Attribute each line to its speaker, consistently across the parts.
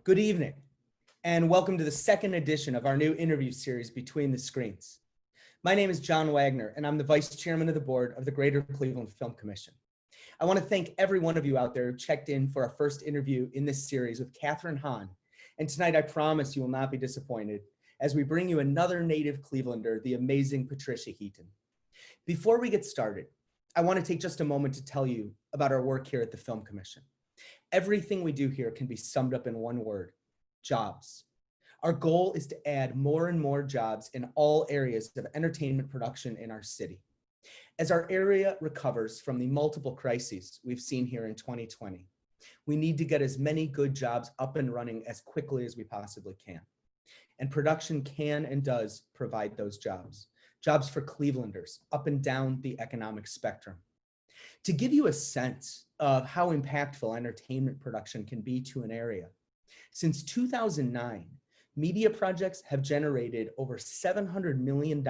Speaker 1: Good evening, and welcome to the second edition of our new interview series, Between the Screens. My name is John Wagner, and I'm the Vice Chairman of the Board of the Greater Cleveland Film Commission. I want to thank every one of you out there who checked in for our first interview in this series with Katherine Hahn. And tonight, I promise you will not be disappointed as we bring you another native Clevelander, the amazing Patricia Heaton. Before we get started, I want to take just a moment to tell you about our work here at the Film Commission. Everything we do here can be summed up in one word: jobs. Our goal is to add more and more jobs in all areas of entertainment production in our city. As our area recovers from the multiple crises we've seen here in 2020, we need to get as many good jobs up and running as quickly as we possibly can. And production can and does provide those jobs. Jobs for Clevelanders up and down the economic spectrum. To give you a sense of how impactful entertainment production can be to an area, since 2009, media projects have generated over $700 million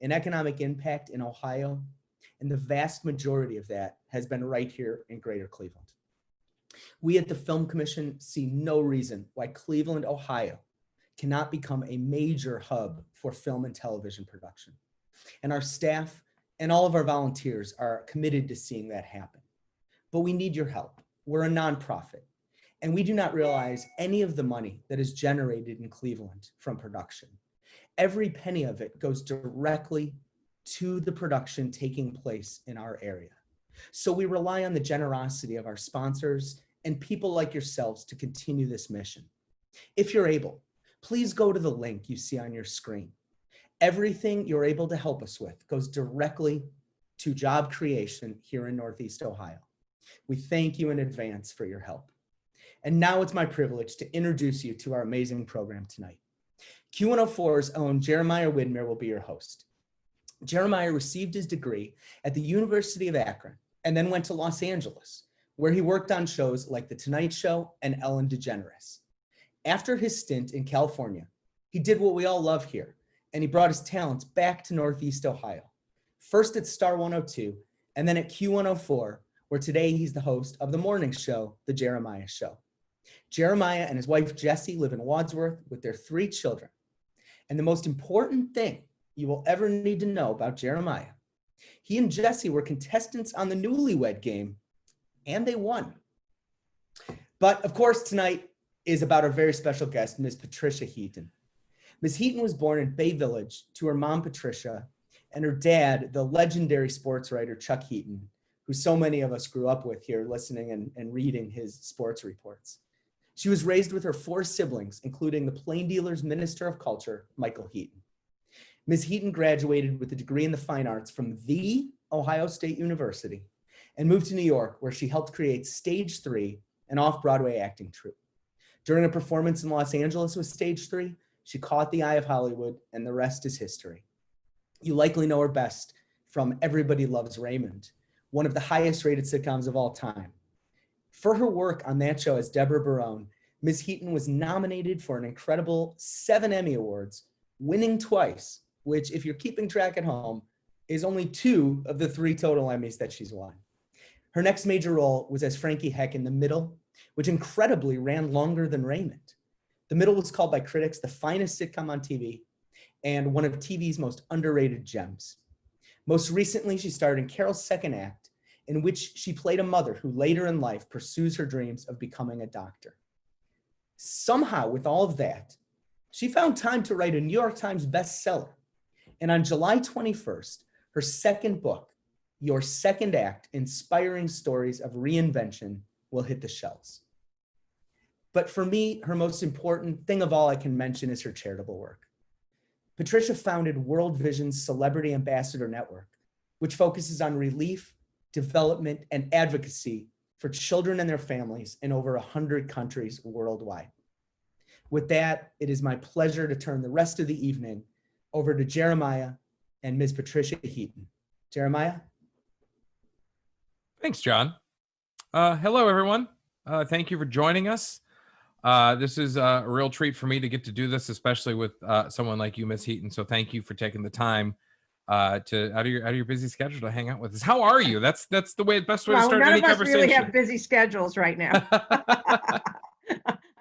Speaker 1: in economic impact in Ohio, and the vast majority of that has been right here in Greater Cleveland. We at the Film Commission see no reason why Cleveland, Ohio cannot become a major hub for film and television production. And our staff and all of our volunteers are committed to seeing that happen. But we need your help. We're a nonprofit, and we do not realize any of the money that is generated in Cleveland from production. Every penny of it goes directly to the production taking place in our area. So we rely on the generosity of our sponsors and people like yourselves to continue this mission. If you're able, please go to the link you see on your screen. Everything you're able to help us with goes directly to job creation here in Northeast Ohio. We thank you in advance for your help. And now it's my privilege to introduce you to our amazing program tonight. Q104's own Jeremiah Widmer will be your host. Jeremiah received his degree at the University of Akron and then went to Los Angeles, where he worked on shows like The Tonight Show and Ellen DeGeneres. After his stint in California, he did what we all love here, and he brought his talents back to Northeast Ohio. First at Star 102, and then at Q104, where today he's the host of the morning show, The Jeremiah Show. Jeremiah and his wife Jessie live in Wadsworth with their 3 children. And the most important thing you will ever need to know about Jeremiah: he and Jessie were contestants on the Newlywed Game, and they won. But of course, tonight is about our very special guest, Ms. Patricia Heaton. Ms. Heaton was born in Bay Village to her mom, Patricia, and her dad, the legendary sports writer, Chuck Heaton, who so many of us grew up with here, listening and reading his sports reports. She was raised with her 4 siblings, including the Plain Dealer's Minister of Culture, Michael Heaton. Ms. Heaton graduated with a degree in the fine arts from the Ohio State University and moved to New York, where she helped create Stage 3, an off-Broadway acting troupe. During a performance in Los Angeles with Stage 3, she caught the eye of Hollywood, and the rest is history. You likely know her best from Everybody Loves Raymond, one of the highest rated sitcoms of all time. For her work on that show as Deborah Barone, Ms. Heaton was nominated for an incredible 7 Emmy Awards, winning twice, which, if you're keeping track at home, is only 2 of the 3 total Emmys that she's won. Her next major role was as Frankie Heck in The Middle, which incredibly ran longer than Raymond. The Middle was called by critics the finest sitcom on TV and one of TV's most underrated gems. Most recently, she starred in Carol's second act, in which she played a mother who later in life pursues her dreams of becoming a doctor. Somehow, with all of that, she found time to write a New York Times bestseller. And on July 21st, her second book, Your Second Act, Inspiring Stories of Reinvention, will hit the shelves. But for me, her most important thing of all I can mention is her charitable work. Patricia founded World Vision's Celebrity Ambassador Network, which focuses on relief, development, and advocacy for children and their families in over 100 countries worldwide. With that, it is my pleasure to turn the rest of the evening over to Jeremiah and Ms. Patricia Heaton. Jeremiah?
Speaker 2: Thanks, John. Hello, everyone. Thank you for joining us. This is a real treat for me to get to do this, especially with someone like you, Ms. Heaton. So thank you for taking the time to out of your busy schedule to hang out with us. How are you? That's the best way to start any conversation.
Speaker 3: None of us really have busy schedules right now.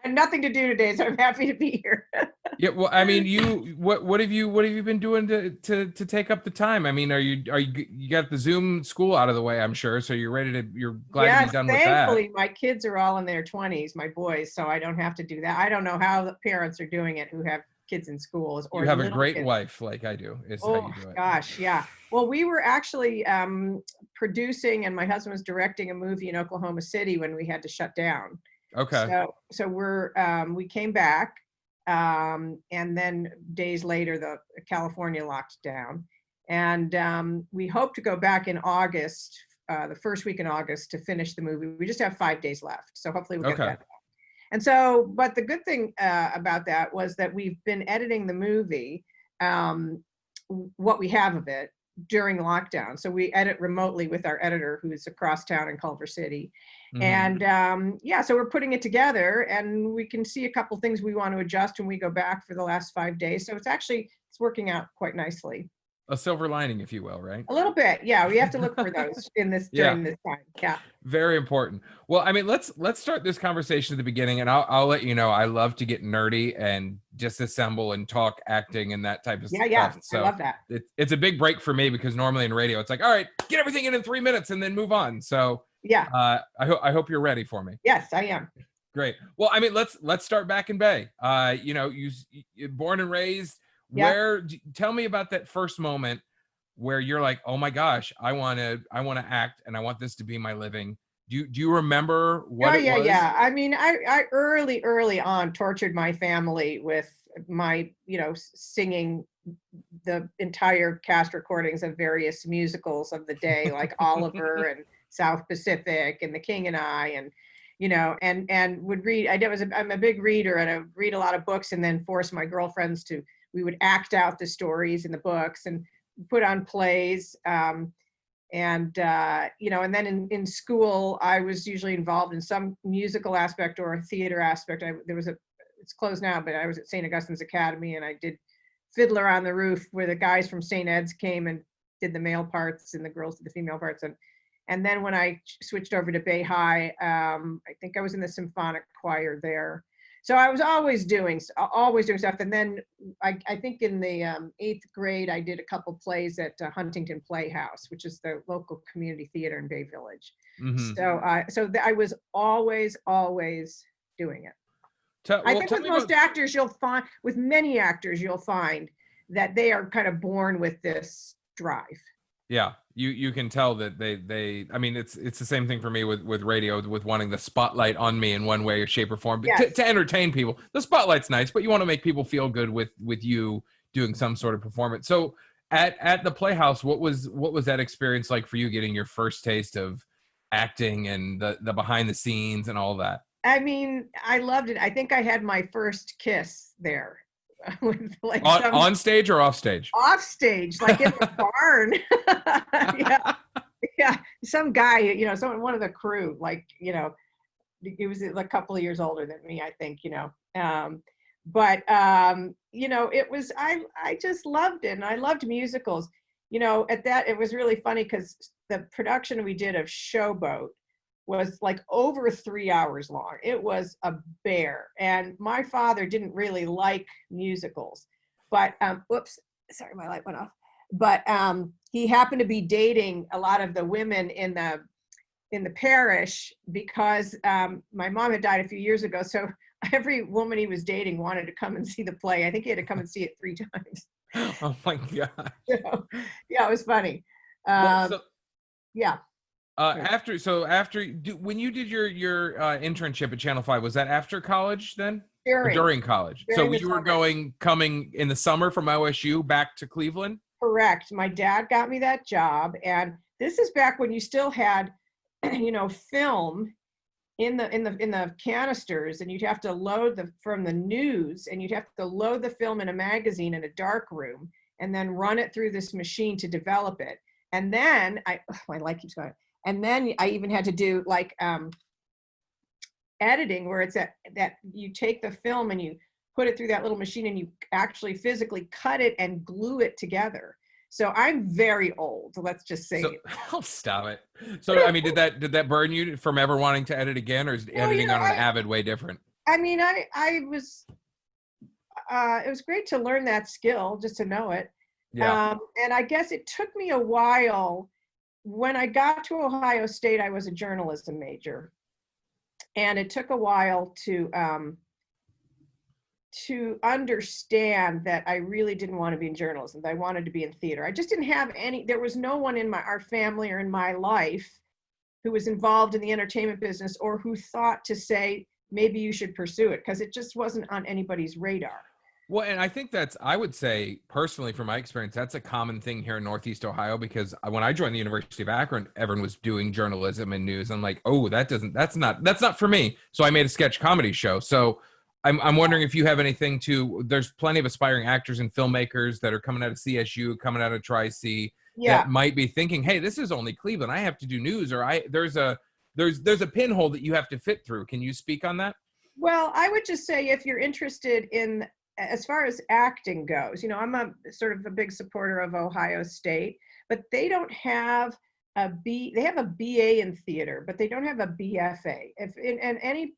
Speaker 3: And nothing to do today, so I'm happy to be here.
Speaker 2: Yeah, well, I mean, what have you been doing to take up the time? I mean, you got the Zoom school out of the way, I'm sure, so you're glad to be done with that.
Speaker 3: Thankfully, my kids are all in their 20s, my boys, so I don't have to do that. I don't know how the parents are doing it who have kids in schools. Or
Speaker 2: you have a great
Speaker 3: kids.
Speaker 2: wife like I do. Is
Speaker 3: how
Speaker 2: you do it.
Speaker 3: Gosh, yeah. Well, we were actually producing, and my husband was directing a movie in Oklahoma City when we had to shut down.
Speaker 2: Okay.
Speaker 3: So we came back. And then days later, the California locked down, and we hope to go back in August, the first week in August, to finish the movie. We just have 5 days left, so hopefully we'll get that. And so, but the good thing about that was that we've been editing the movie, what we have of it, during lockdown. So we edit remotely with our editor who's across town in Culver City. Mm-hmm. And so we're putting it together, and we can see a couple things we want to adjust when we go back for the last 5 days. So it's working out quite nicely.
Speaker 2: A silver lining, if you will, right?
Speaker 3: A little bit. Yeah. We have to look for those during this time. Yeah.
Speaker 2: Very important. Well, I mean, let's start this conversation at the beginning, and I'll let you know, I love to get nerdy and disassemble and talk acting and that type of stuff.
Speaker 3: Yeah.
Speaker 2: So
Speaker 3: I love that.
Speaker 2: It's a big break for me, because normally in radio, it's like, all right, get everything in 3 minutes and then move on. So
Speaker 3: yeah,
Speaker 2: I hope you're ready for me.
Speaker 3: Yes, I am.
Speaker 2: Great. Well, I mean, let's start back in Bay. You're born and raised.
Speaker 3: Yeah.
Speaker 2: Tell me about that first moment where you're like, oh my gosh, I want to act, and I want this to be my living. Do you remember what it was?
Speaker 3: Yeah. I mean, I early on tortured my family with my, singing the entire cast recordings of various musicals of the day, like Oliver and South Pacific and The King and I, and and would read. I'm a big reader, and I would read a lot of books, and then force my girlfriends we would act out the stories in the books and put on plays. And then in school, I was usually involved in some musical aspect or a theater aspect. It's closed now, but I was at St. Augustine's Academy, and I did Fiddler on the Roof, where the guys from St. Ed's came and did the male parts and the girls did the female parts. And then when I switched over to Bay High, I think I was in the symphonic choir there. So I was always doing stuff. And then I think in the 8th grade, I did a couple plays at Huntington Playhouse, which is the local community theater in Bay Village. Mm-hmm. So I was always doing it. I think with most actors, with many actors, you'll find that they are kind of born with this drive.
Speaker 2: Yeah, you can tell that they I mean, it's the same thing for me with radio, with wanting the spotlight on me in one way or shape or form, but to entertain people. The spotlight's nice, but you want to make people feel good with you doing some sort of performance. So at the Playhouse, what was that experience like for you, getting your first taste of acting and the behind the scenes and all that?
Speaker 3: I mean, I loved it. I think I had my first kiss there. With
Speaker 2: on stage or off stage?
Speaker 3: Off stage, like in the barn. Yeah. Some guy, one of the crew, he was a couple of years older than me, I think, but it was, I just loved it, and I loved musicals. At that, it was really funny because the production we did of Showboat was like over 3 hours long. It was a bear. And my father didn't really like musicals, but, sorry, my light went off. But he happened to be dating a lot of the women in the parish, because my mom had died a few years ago. So every woman he was dating wanted to come and see the play. I think he had to come and see it 3 times.
Speaker 2: Oh my God.
Speaker 3: Yeah, it was funny. Yeah.
Speaker 2: When you did your internship at Channel 5, was that after college then?
Speaker 3: During
Speaker 2: college.
Speaker 3: During
Speaker 2: so you were coming in the summer from OSU back to Cleveland?
Speaker 3: Correct. My dad got me that job, and this is back when you still had, film in the canisters, and you'd have to load from the news, and you'd have to load the film in a magazine in a dark room, and then run it through this machine to develop it. And then my light keeps going. And then I even had to do editing, where it's that you take the film and you put it through that little machine, and you actually physically cut it and glue it together. So I'm very old. Let's just say.
Speaker 2: Oh, stop it. So I mean, did that burn you from ever wanting to edit again, or is editing on an Avid way different?
Speaker 3: I mean, I was, it was great to learn that skill, just to know it.
Speaker 2: Yeah.
Speaker 3: And I guess it took me a while. When I got to Ohio State, I was a journalism major. And it took a while to understand that I really didn't want to be in journalism. I wanted to be in theater. I just didn't have there was no one in our family or in my life who was involved in the entertainment business or who thought to say, maybe you should pursue it, because it just wasn't on anybody's radar.
Speaker 2: Well, and I think I would say personally, from my experience, that's a common thing here in Northeast Ohio, because when I joined the University of Akron, everyone was doing journalism and news. I'm like, oh, that's not for me. So I made a sketch comedy show. So I'm wondering if you have anything there's plenty of aspiring actors and filmmakers that are coming out of CSU, coming out of Tri-C, that might be thinking, hey, this is only Cleveland. I have to do news, or there's a pinhole that you have to fit through. Can you speak on that?
Speaker 3: Well, I would just say, if you're interested in, as far as acting goes, I'm a sort of a big supporter of Ohio State, but they don't have they have a BA in theater, but they don't have a BFA. And any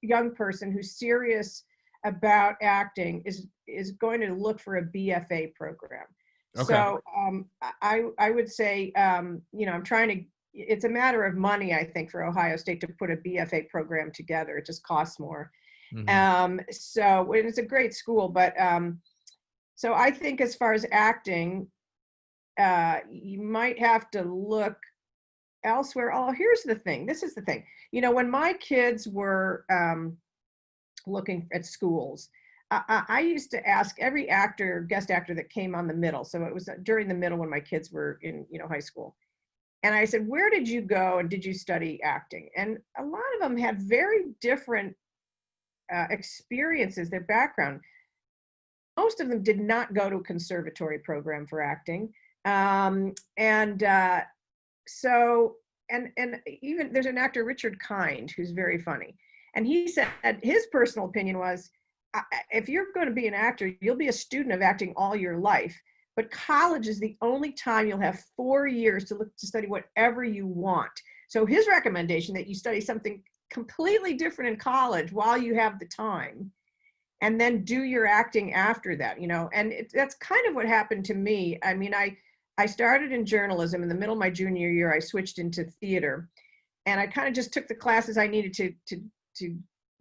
Speaker 3: young person who's serious about acting is going to look for a BFA program. Okay. So I would say, I'm trying to, it's a matter of money, I think, for Ohio State to put a BFA program together. It just costs more. Mm-hmm. So it's a great school, but so I think as far as acting, you might have to look elsewhere. Oh, here's the thing. This is the thing. When my kids were looking at schools, I used to ask every guest actor that came on the middle. So it was during the middle when my kids were in, high school. And I said, where did you go and did you study acting? And a lot of them had very different experiences, their background. Most of them did not go to a conservatory program for acting. So even there's an actor, Richard Kind, who's very funny. And he said his personal opinion was, if you're going to be an actor, you'll be a student of acting all your life. But college is the only time you'll have 4 years to study whatever you want. So his recommendation that you study something completely different in college while you have the time, and then do your acting after that, and that's kind of what happened to me. I mean, I started in journalism. In the middle of my junior year, I switched into theater, and I kind of just took the classes I needed to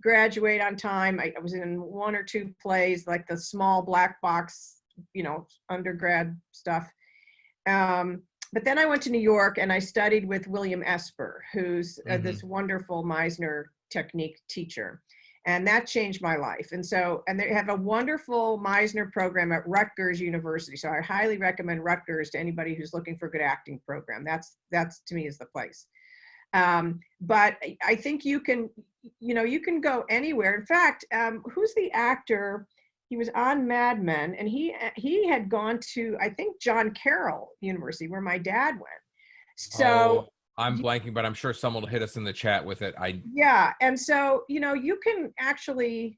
Speaker 3: graduate on time. I was in 1 or 2 plays, like the small black box, undergrad stuff. But then I went to New York and I studied with William Esper, who's this wonderful Meisner technique teacher. And that changed my life. And they have a wonderful Meisner program at Rutgers University. So I highly recommend Rutgers to anybody who's looking for a good acting program. That's to me is the place. But I think you can go anywhere. In fact, who's the actor? He was on Mad Men, and he had gone to, I think, John Carroll University, where my dad went. So
Speaker 2: I'm blanking, but I'm sure someone will hit us in the chat with it.
Speaker 3: Yeah, and so you can actually,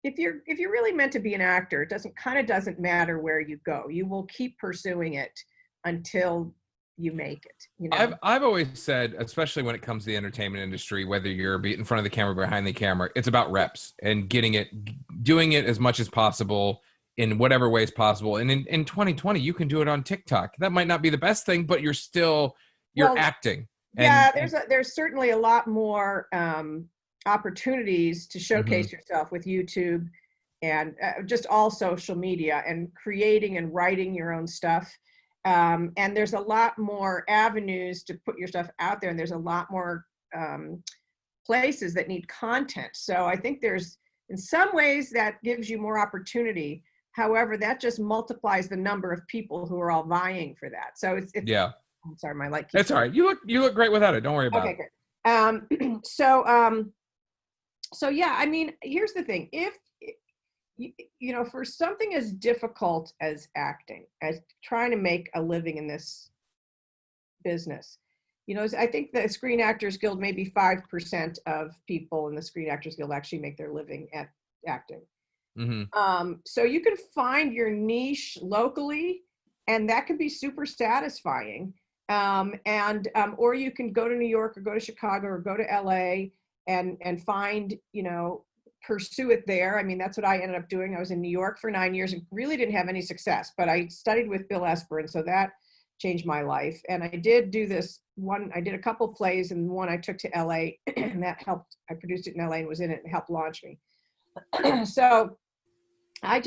Speaker 3: if you're really meant to be an actor, it doesn't matter where you go. You will keep pursuing it until you make it.
Speaker 2: I've always said, especially when it comes to the entertainment industry, whether you're in front of the camera or behind the camera, it's about reps and doing it as much as possible in whatever ways possible. And in 2020, you can do it on TikTok. That might not be the best thing, but you're acting.
Speaker 3: There's certainly a lot more opportunities to showcase yourself with YouTube and just all social media, and creating and writing your own stuff. And there's a lot more avenues to put your stuff out there, and there's a lot more places that need content. So I think in some ways that gives you more opportunity. However, that just multiplies the number of people who are all vying for that. So it's yeah. I'm sorry, my light.
Speaker 2: That's all right. You look great without it. Don't worry about it.
Speaker 3: Okay, great. So yeah, I mean, here's the thing. If for something as difficult as acting, as trying to make a living in this business, I think the Screen Actors Guild, maybe 5% of people in the Screen Actors Guild actually make their living at acting. So you can find your niche locally, and that can be super satisfying. Or you can go to New York or go to Chicago or go to LA and find, pursue it there. I mean, that's what I ended up doing. I was in New York for 9 years and really didn't have any success, but I studied with Bill Esper, and so that changed my life. And I did do this one, I did a couple plays, and one I took to LA, and that helped. I produced it in LA and was in it and helped launch me. So I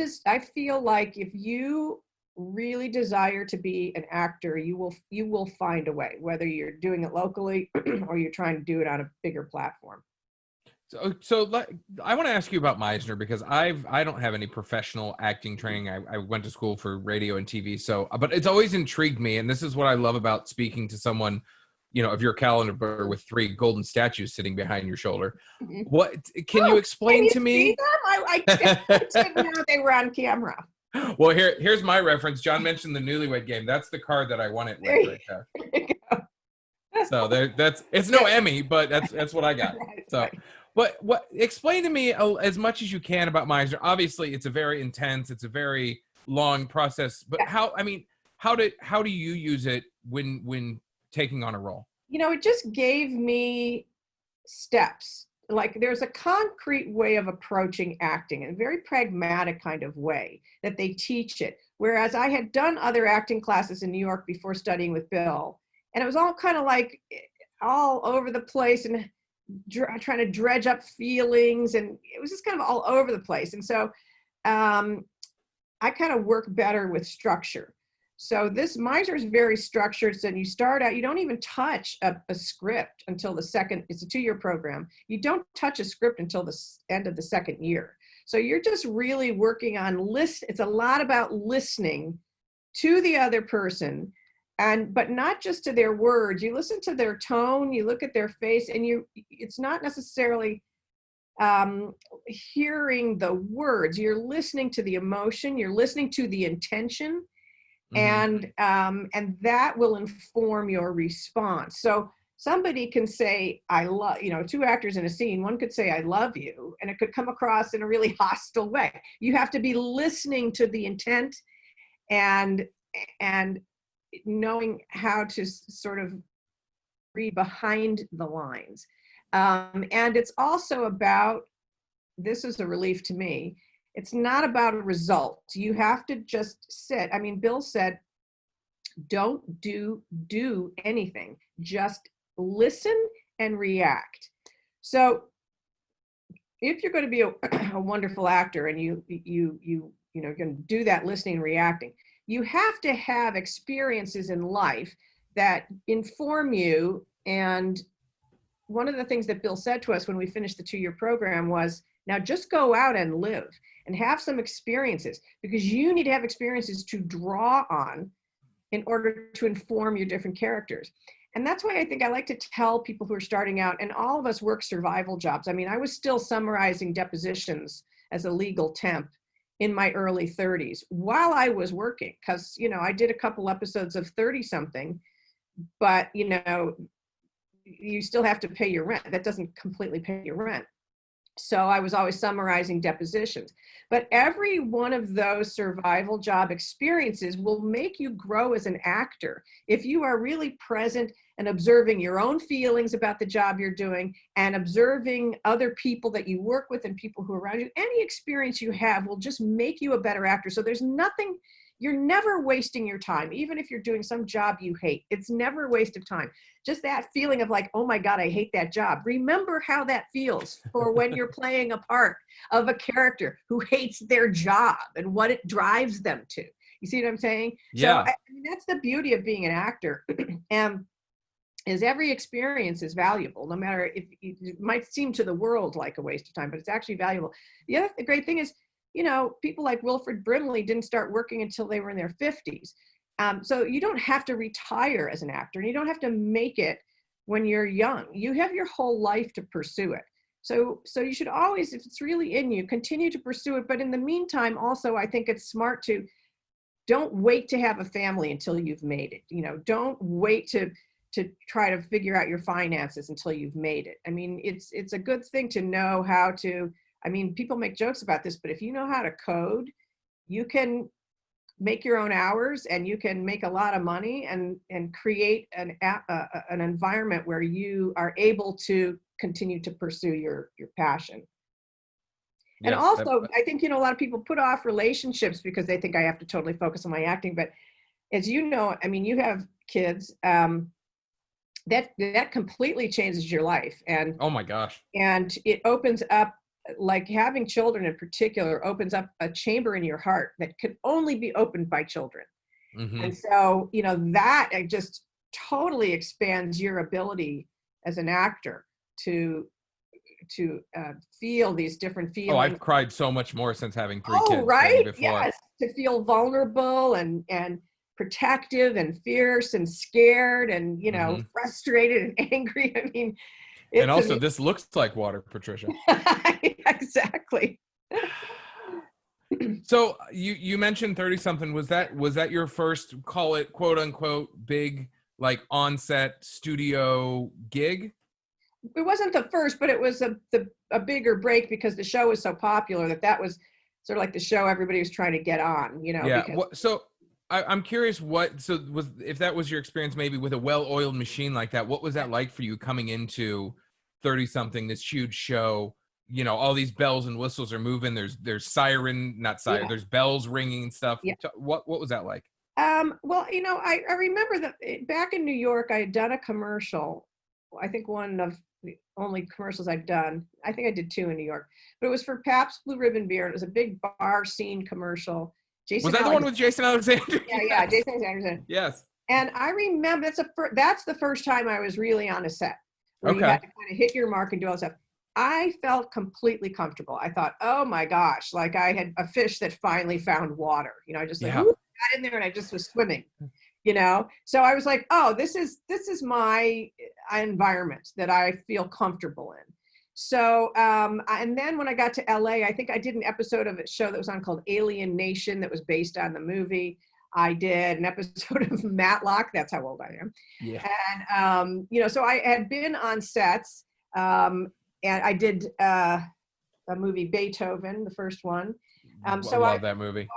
Speaker 3: feel like if you really desire to be an actor, you will find a way, whether you're doing it locally or you're trying to do it on a bigger platform.
Speaker 2: So I want to ask you about Meisner, because I don't have any professional acting training. I went to school for radio and TV, but it's always intrigued me, and this is what I love about speaking to someone, of your caliber with 3 golden statues sitting behind your shoulder. What can you explain to me?
Speaker 3: See them? I didn't know they were on camera.
Speaker 2: Well, here's my reference. John mentioned the Newlywed Game. That's the card that I won it with right there.
Speaker 3: There you go.
Speaker 2: So it's no Emmy, but that's what I got. So. What explain to me as much as you can about Meisner. Obviously, it's a very intense, it's a very long process. But how do you use it when taking on a role?
Speaker 3: It just gave me steps. Like, there's a concrete way of approaching acting, in a very pragmatic kind of way that they teach it. Whereas I had done other acting classes in New York before studying with Bill, and it was all kind of like all over the place and trying to dredge up feelings, and it was just kind of all over the place. And so I kind of work better with structure. So this Meisner is very structured. So you start out, you don't even touch a script until it's a 2-year program. You don't touch a script until the end of the 2nd year. So you're just really working on it's a lot about listening to the other person, but not just to their words. You listen to their tone, you look at their face, and it's not necessarily hearing the words. You're listening to the emotion, you're listening to the intention, and that will inform your response. So somebody can say, I love, 2 actors in a scene, one could say, I love you, and it could come across in a really hostile way. You have to be listening to the intent and knowing how to sort of read behind the lines. And it's also about, this is a relief to me, it's not about a result. You have to just sit. I mean, Bill said, don't do anything, just listen and react. So if you're going to be a wonderful actor and you're going to do that listening and reacting, you have to have experiences in life that inform you. And one of the things that Bill said to us when we finished the 2-year program was, now just go out and live and have some experiences, because you need to have experiences to draw on in order to inform your different characters. And that's why I think I like to tell people who are starting out, and all of us work survival jobs. I mean, I was still summarizing depositions as a legal temp in my early 30s while I was working, because I did a couple episodes of 30 something, but you still have to pay your rent. That doesn't completely pay your rent. So I was always summarizing depositions. But every one of those survival job experiences will make you grow as an actor if you are really present and observing your own feelings about the job you're doing and observing other people that you work with and people who are around you. Any experience you have will just make you a better actor. So there's nothing, you're never wasting your time. Even if you're doing some job you hate, it's never a waste of time. Just that feeling of like, oh my God, I hate that job. Remember how that feels for when you're playing a part of a character who hates their job and what it drives them to. You see what I'm saying?
Speaker 2: Yeah.
Speaker 3: So I mean, that's the beauty of being an actor. And is every experience is valuable, no matter if it might seem to the world like a waste of time, but it's actually valuable. The other great thing is, people like Wilfred Brimley didn't start working until they were in their 50s. So you don't have to retire as an actor, and you don't have to make it when you're young. You have your whole life to pursue it. So you should always, if it's really in you, continue to pursue it. But in the meantime, also, I think it's smart to don't wait to have a family until you've made it. Don't wait to try to figure out your finances until you've made it. I mean, it's a good thing to know how to, people make jokes about this, but if you know how to code, you can make your own hours and you can make a lot of money and create an environment where you are able to continue to pursue your passion. And
Speaker 2: Yeah,
Speaker 3: also, I think, a lot of people put off relationships because they think I have to totally focus on my acting. But as you know, I mean, you have kids, that completely changes your life. And
Speaker 2: oh my gosh.
Speaker 3: it opens up, like having children in particular, opens up a chamber in your heart that could only be opened by children.
Speaker 2: Mm-hmm.
Speaker 3: And so, that it just totally expands your ability as an actor to feel these different feelings.
Speaker 2: Oh, I've cried so much more since having 3 kids than
Speaker 3: right?
Speaker 2: before.
Speaker 3: Yes, to feel vulnerable and protective and fierce and scared and frustrated and angry. I mean,
Speaker 2: And also, this looks like water, Patricia.
Speaker 3: Exactly.
Speaker 2: So you mentioned 30 something. Was that your first, call it quote unquote big like on-set studio gig?
Speaker 3: It wasn't the first, but it was a bigger break because the show was so popular that was sort of like the show everybody was trying to get on,
Speaker 2: Yeah.
Speaker 3: because
Speaker 2: So I'm curious if that was your experience maybe with a well-oiled machine like that, what was that like for you coming into 30 something, this huge show? All these bells and whistles are moving. There's not siren,
Speaker 3: Yeah.
Speaker 2: there's bells ringing and stuff.
Speaker 3: Yeah.
Speaker 2: What was that like?
Speaker 3: Well, I remember that back in New York, I had done a commercial. I think one of the only commercials I've done. I think I did 2 in New York, but it was for Pabst Blue Ribbon beer. And it was a big bar scene commercial.
Speaker 2: Was that the one with Jason Alexander?
Speaker 3: Yeah, Jason Alexander.
Speaker 2: Yes.
Speaker 3: And I remember that's the first time I was really on a set where you
Speaker 2: Okay.
Speaker 3: had to kind of hit your mark and do all that stuff. I felt completely comfortable. I thought, oh my gosh, like I had a fish that finally found water. I just
Speaker 2: Yeah.
Speaker 3: got in there and I just was swimming. So I was like, oh, this is my environment that I feel comfortable in. So and then when I got to LA, I think I did an episode of a show that was on called Alien Nation that was based on the movie. I did an episode of Matlock. That's how old I am.
Speaker 2: Yeah.
Speaker 3: And so I had been on sets, and I did a movie Beethoven, the first one. So
Speaker 2: I love that movie.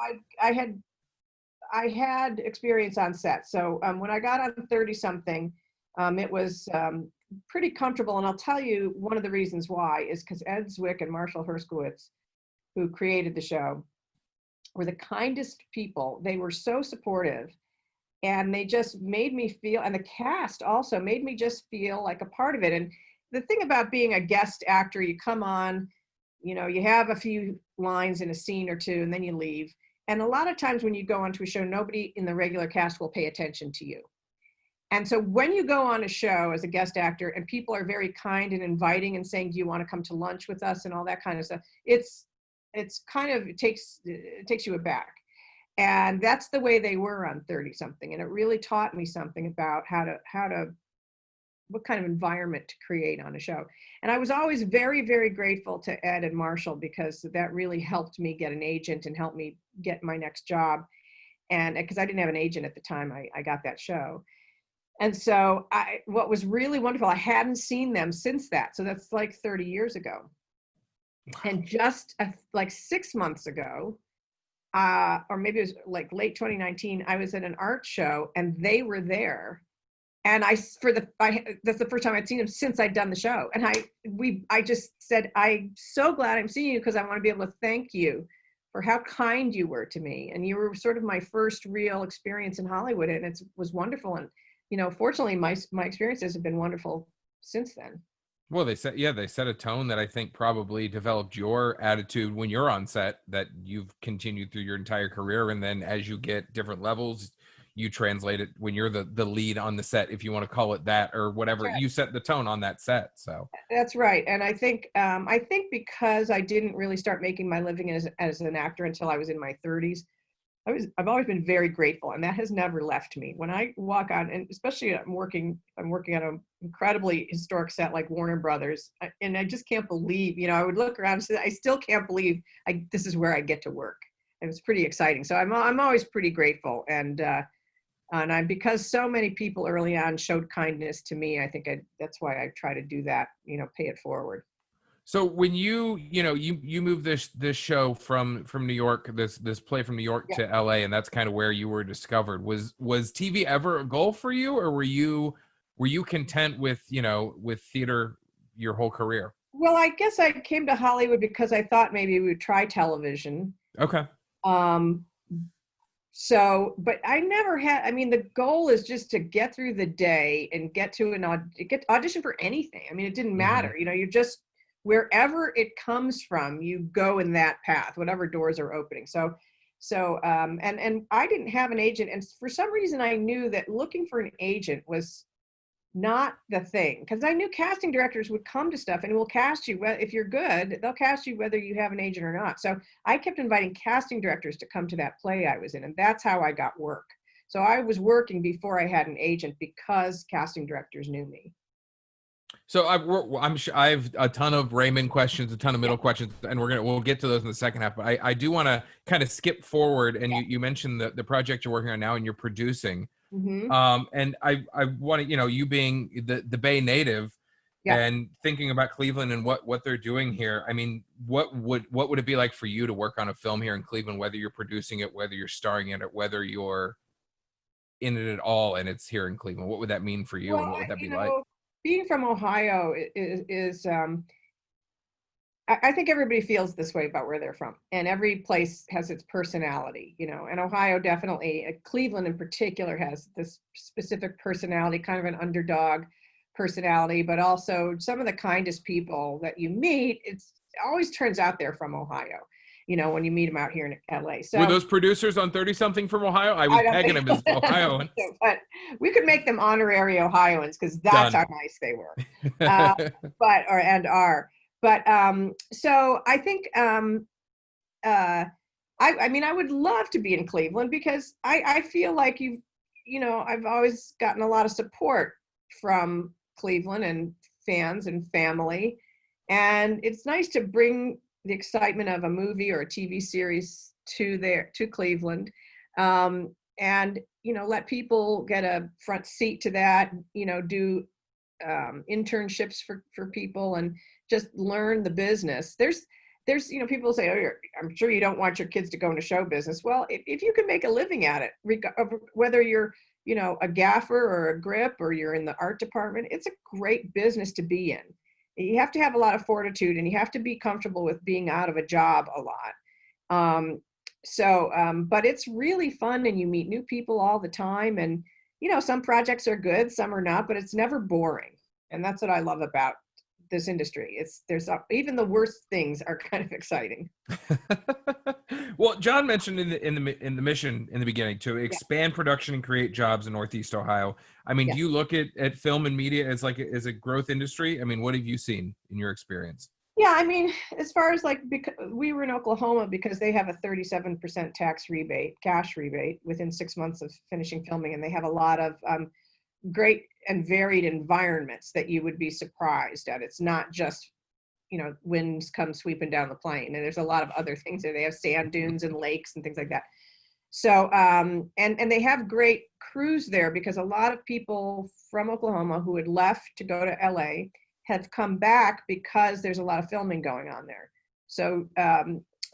Speaker 3: I had experience on set. So when I got on 30 something, it was pretty comfortable. And I'll tell you one of the reasons why is because Ed Zwick and Marshall Herskowitz, who created the show, were the kindest people. They were so supportive, and they just made me feel, and the cast also made me just feel like a part of it. And the thing about being a guest actor, you come on, you have a few lines in a scene or 2, and then you leave. And a lot of times when you go onto a show, nobody in the regular cast will pay attention to you. And so when you go on a show as a guest actor and people are very kind and inviting and saying, do you want to come to lunch with us and all that kind of stuff, it takes you aback. And that's the way they were on 30 something. And it really taught me something about what kind of environment to create on a show. And I was always very, very grateful to Ed and Marshall because that really helped me get an agent and helped me get my next job. And because I didn't have an agent at the time, I got that show. And so what was really wonderful, I hadn't seen them since that. So that's like 30 years ago. Wow. And just like 6 months ago, or maybe it was like late 2019, I was at an art show and they were there. And that's the first time I'd seen him since I'd done the show. And I just said, I'm so glad I'm seeing you because I want to be able to thank you for how kind you were to me. And you were sort of my first real experience in Hollywood. And it was wonderful. And, fortunately my experiences have been wonderful since then.
Speaker 2: Well, they set a tone that I think probably developed your attitude when you're on set that you've continued through your entire career. And then as you get different levels, you translate it when you're the lead on the set, if you want to call it that or whatever. Right. You set the tone on that set. So
Speaker 3: that's right. And I think because I didn't really start making my living as an actor until I was in my 30s, I've always been very grateful, and that has never left me. When I walk on, and especially I'm working on an incredibly historic set like Warner Brothers, and I just can't believe, I would look around and say, I still can't believe this is where I get to work. And it's pretty exciting. So I'm always pretty grateful, and because so many people early on showed kindness to me, I think that's why I try to do that, pay it forward.
Speaker 2: So when you moved this show from New York, this play from New York to LA, and that's kind of where you were discovered. Was TV ever a goal for you, or were you content with theater your whole career?
Speaker 3: Well, I guess I came to Hollywood because I thought maybe we would try television.
Speaker 2: Okay.
Speaker 3: So, but I never had, I mean, the goal is just to get through the day and get to get audition for anything. I mean, it didn't matter, you know, you're just, wherever it comes from, you go in that path, whatever doors are opening. So, and I didn't have an agent. And for some reason, I knew that looking for an agent was not the thing, because I knew casting directors would come to stuff and will cast you. If you're good, they'll cast you whether you have an agent or not. So I kept inviting casting directors to come to that play I was in, and that's how I got work. So I was working before I had an agent because casting directors knew me.
Speaker 2: So I'm sure I have a ton of Raymond questions, a ton of middle questions, and we'll get to those in the second half. But I do want to kind of skip forward, and you mentioned the project you're working on now and you're producing. And I want to, you know, you being the Bay native and thinking about Cleveland and what they're doing here. I mean, what would it be like for you to work on a film here in Cleveland, whether you're producing it, whether you're starring in it, whether you're in it at all, and it's here in Cleveland? What would that mean for you, and what would that be like?
Speaker 3: Being from Ohio is I think everybody feels this way about where they're from, and every place has its personality, you know, and Ohio definitely, Cleveland in particular, has this specific personality, kind of an underdog personality, but also some of the kindest people that you meet, it always turns out they're from Ohio, you know, when you meet them out here in LA. So
Speaker 2: were those producers on 30-something from Ohio? I was pegging them as Ohioans.
Speaker 3: But we could make them honorary Ohioans, because that's how nice they were. But so I think, I mean, I would love to be in Cleveland, because I feel like you know, I've always gotten a lot of support from Cleveland and fans and family. And it's nice to bring the excitement of a movie or a TV series to Cleveland. And, you know, let people get a front seat to that, you know, do internships for people and just learn the business. There's, you know, people say, oh, I'm sure you don't want your kids to go into show business. Well, if you can make a living at it, whether you're, you know, a gaffer or a grip, or you're in the art department, it's a great business to be in. You have to have a lot of fortitude, and you have to be comfortable with being out of a job a lot. But it's really fun, and you meet new people all the time. And, you know, some projects are good, some are not, but it's never boring. And that's what I love about this industry. Even the worst things are kind of exciting.
Speaker 2: Well, John mentioned in the mission in the beginning to expand production and create jobs in Northeast Ohio. I mean, do you look at film and media as a growth industry? I mean, what have you seen in your experience?
Speaker 3: Yeah, I mean, as far as because we were in Oklahoma, because they have a 37% cash rebate within 6 months of finishing filming, and they have a lot of great and varied environments that you would be surprised at. It's not just, you know, winds come sweeping down the plain, and there's a lot of other things there. They have sand dunes and lakes and things like that. So and they have great crews there, because a lot of people from Oklahoma who had left to go to LA have come back because there's a lot of filming going on there. So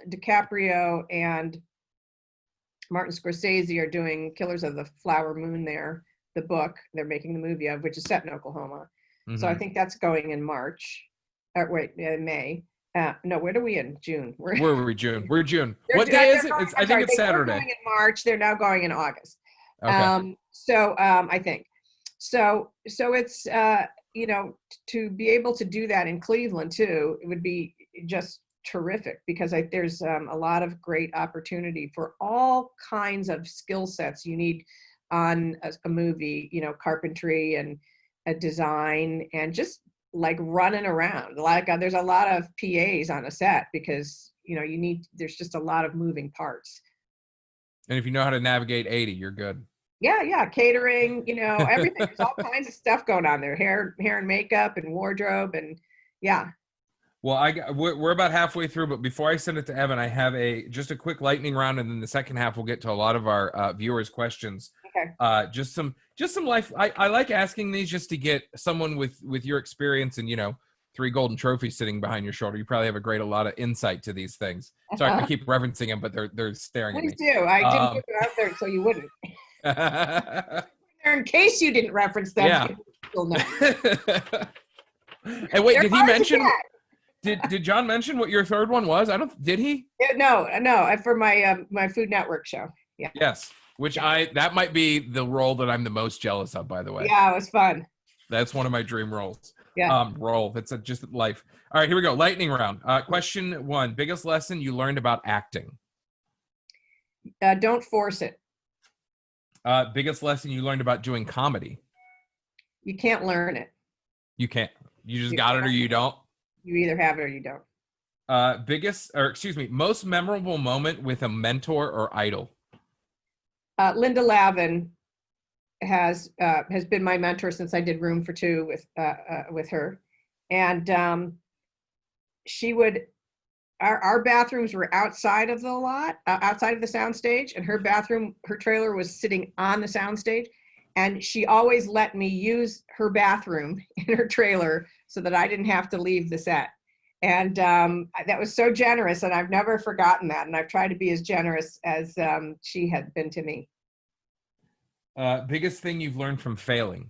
Speaker 3: DiCaprio and Martin Scorsese are doing Killers of the Flower Moon there, the book they're making the movie of, which is set in Oklahoma. So I think that's going in March. May. No, where are we in? June. Where are we?
Speaker 2: June. We're June. What day is it? I think it's Saturday.
Speaker 3: They're going in March. They're now going in August.
Speaker 2: Okay.
Speaker 3: I think. So it's, you know, to be able to do that in Cleveland too, it would be just terrific, because there's a lot of great opportunity for all kinds of skill sets you need on a movie, you know, carpentry and a design, and just like running around. There's a lot of PAs on a set, because, you know, there's just a lot of moving parts.
Speaker 2: And if you know how to navigate 80, you're good.
Speaker 3: Yeah. Catering, you know, everything. There's all kinds of stuff going on there. Hair and makeup and wardrobe, and yeah.
Speaker 2: Well, we're about halfway through, but before I send it to Evan, I have just a quick lightning round, and then the second half we'll get to a lot of our viewers' questions.
Speaker 3: Okay.
Speaker 2: Just some life. I like asking these just to get someone with your experience and, you know, 3 golden trophies sitting behind your shoulder. You probably have a lot of insight to these things. Sorry, I keep referencing them, but they're staring at me.
Speaker 3: Please do. I didn't put them out there so you wouldn't. In case you didn't reference them.
Speaker 2: Yeah.
Speaker 3: You'll know.
Speaker 2: And wait, did he mention? Did John mention what your third one was? Did he?
Speaker 3: Yeah, no, for my Food Network show. Yeah.
Speaker 2: Yes. Which that might be the role that I'm the most jealous of, by the way.
Speaker 3: Yeah, it was fun.
Speaker 2: That's one of my dream roles.
Speaker 3: Yeah.
Speaker 2: It's just life. All right, here we go. Lightning round. Question 1, biggest lesson you learned about acting.
Speaker 3: Don't force it.
Speaker 2: Biggest lesson you learned about doing comedy.
Speaker 3: You can't learn it.
Speaker 2: You can't. You just got it or you don't.
Speaker 3: You either have it or you don't.
Speaker 2: Most memorable moment with a mentor or idol.
Speaker 3: Linda Lavin has been my mentor since I did Room for Two with her, and she would. Our bathrooms were outside of the lot, outside of the soundstage, and her trailer was sitting on the soundstage, and she always let me use her bathroom in her trailer so that I didn't have to leave the set. And that was so generous, and I've never forgotten that. And I've tried to be as generous as she had been to me.
Speaker 2: Biggest thing you've learned from failing?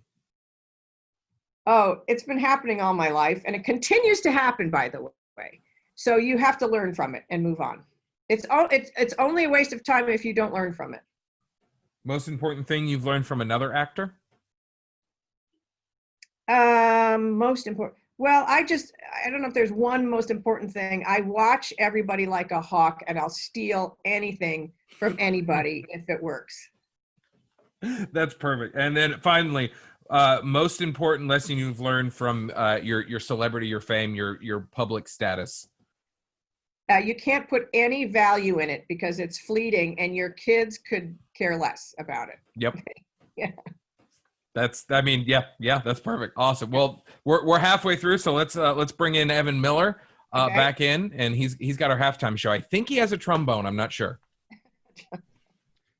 Speaker 3: Oh, it's been happening all my life, and it continues to happen, by the way. So you have to learn from it and move on. It's only a waste of time if you don't learn from it.
Speaker 2: Most important thing you've learned from another actor?
Speaker 3: Most important. Well, I don't know if there's one most important thing. I watch everybody like a hawk, and I'll steal anything from anybody if it works.
Speaker 2: That's perfect. And then finally, most important lesson you've learned from your celebrity, your fame, your public status.
Speaker 3: You can't put any value in it because it's fleeting, and your kids could care less about it.
Speaker 2: Yep.
Speaker 3: Yeah.
Speaker 2: That's perfect. Awesome. Well, we're halfway through, so let's bring in Evan Miller back in, and he's got our halftime show. I think he has a trombone. I'm not sure.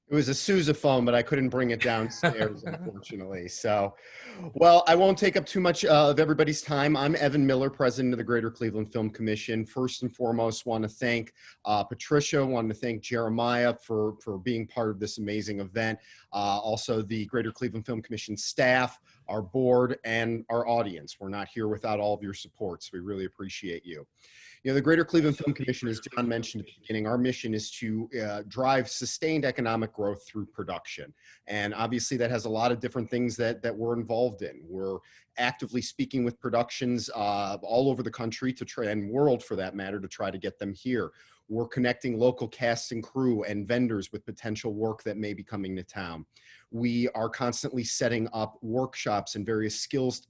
Speaker 4: It was a sousaphone, but I couldn't bring it downstairs, unfortunately. So, well, I won't take up too much of everybody's time. I'm Evan Miller, president of the Greater Cleveland Film Commission. First and foremost, want to thank Patricia, want to thank Jeremiah for being part of this amazing event. Also, the Greater Cleveland Film Commission staff, our board, and our audience. We're not here without all of your support, so we really appreciate you. You know, the Greater Cleveland Film Commission, as John mentioned at the beginning, our mission is to drive sustained economic growth through production. And obviously that has a lot of different things that we're involved in. We're actively speaking with productions all over the country and world for that matter to try to get them here. We're connecting local cast and crew and vendors with potential work that may be coming to town. We are constantly setting up workshops and various skills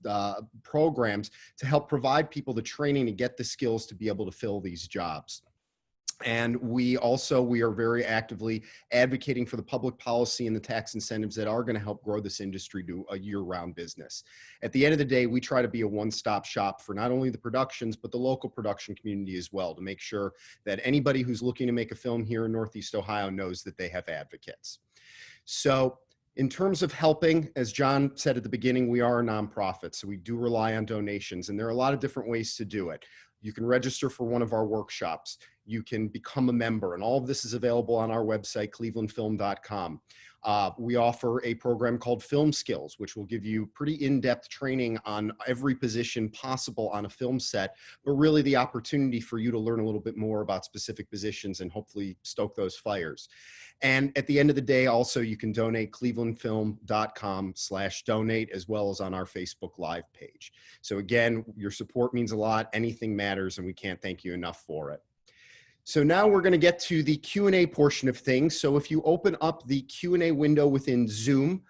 Speaker 4: programs to help provide people the training to get the skills to be able to fill these jobs. And we are very actively advocating for the public policy and the tax incentives that are going to help grow this industry to a year-round business. At the end of the day, we try to be a one-stop shop for not only the productions, but the local production community as well, to make sure that anybody who's looking to make a film here in Northeast Ohio knows that they have advocates. So in terms of helping, as John said at the beginning, we are a nonprofit, so we do rely on donations, and there are a lot of different ways to do it. You can register for one of our workshops. You can become a member, and all of this is available on our website, clevelandfilm.com. We offer a program called Film Skills, which will give you pretty in-depth training on every position possible on a film set, but really the opportunity for you to learn a little bit more about specific positions and hopefully stoke those fires. And at the end of the day, also, you can donate clevelandfilm.com/donate, as well as on our Facebook Live page. So again, your support means a lot. Anything matters, and we can't thank you enough for it. So now we're going to get to the Q&A portion of things. So if you open up the Q&A window within Zoom,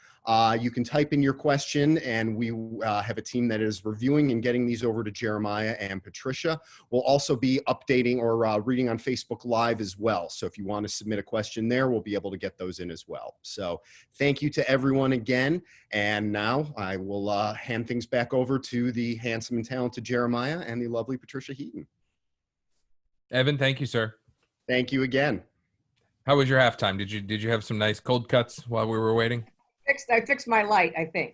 Speaker 4: you can type in your question, and we have a team that is reviewing and getting these over to Jeremiah and Patricia. We'll also be updating or reading on Facebook Live as well. So if you want to submit a question there, we'll be able to get those in as well. So thank you to everyone again. And now I will hand things back over to the handsome and talented Jeremiah and the lovely Patricia Heaton.
Speaker 2: Evan, thank you, sir.
Speaker 4: Thank you again.
Speaker 2: How was your halftime? Did you have some nice cold cuts while we were waiting?
Speaker 3: I fixed my light, I think.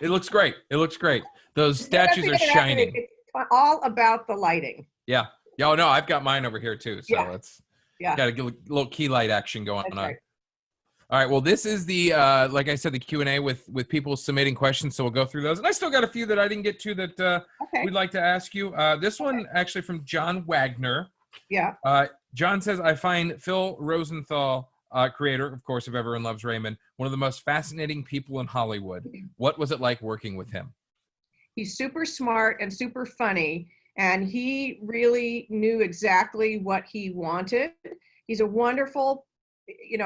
Speaker 2: It looks great. It looks great. Those statues are shining.
Speaker 3: It's all about the lighting.
Speaker 2: Yeah. Oh, no, I've got mine over here too. So it's got a little key light action going on.
Speaker 3: Right.
Speaker 2: All right. Well, this is the like I said, the Q&A with people submitting questions. So we'll go through those. And I still got a few that I didn't get to that
Speaker 3: Okay.
Speaker 2: we'd like to ask you. This one actually from John Wagner.
Speaker 3: Yeah.
Speaker 2: John says, I find Phil Rosenthal, creator, of course, of Everyone Loves Raymond, one of the most fascinating people in Hollywood. What was it like working with him?
Speaker 3: He's super smart and super funny, and he really knew exactly what he wanted. He's a wonderful,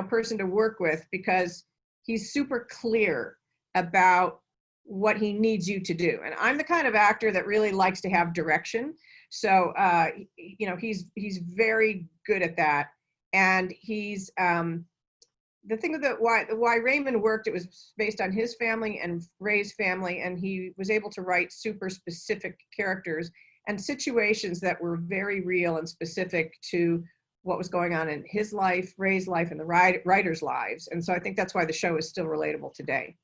Speaker 3: person to work with because he's super clear about what he needs you to do. And I'm the kind of actor that really likes to have direction. So, he's very good at that. And he's, the thing that why Raymond worked, it was based on his family and Ray's family, and he was able to write super specific characters and situations that were very real and specific to what was going on in his life, Ray's life, and the writers' lives. And so I think that's why the show is still relatable today.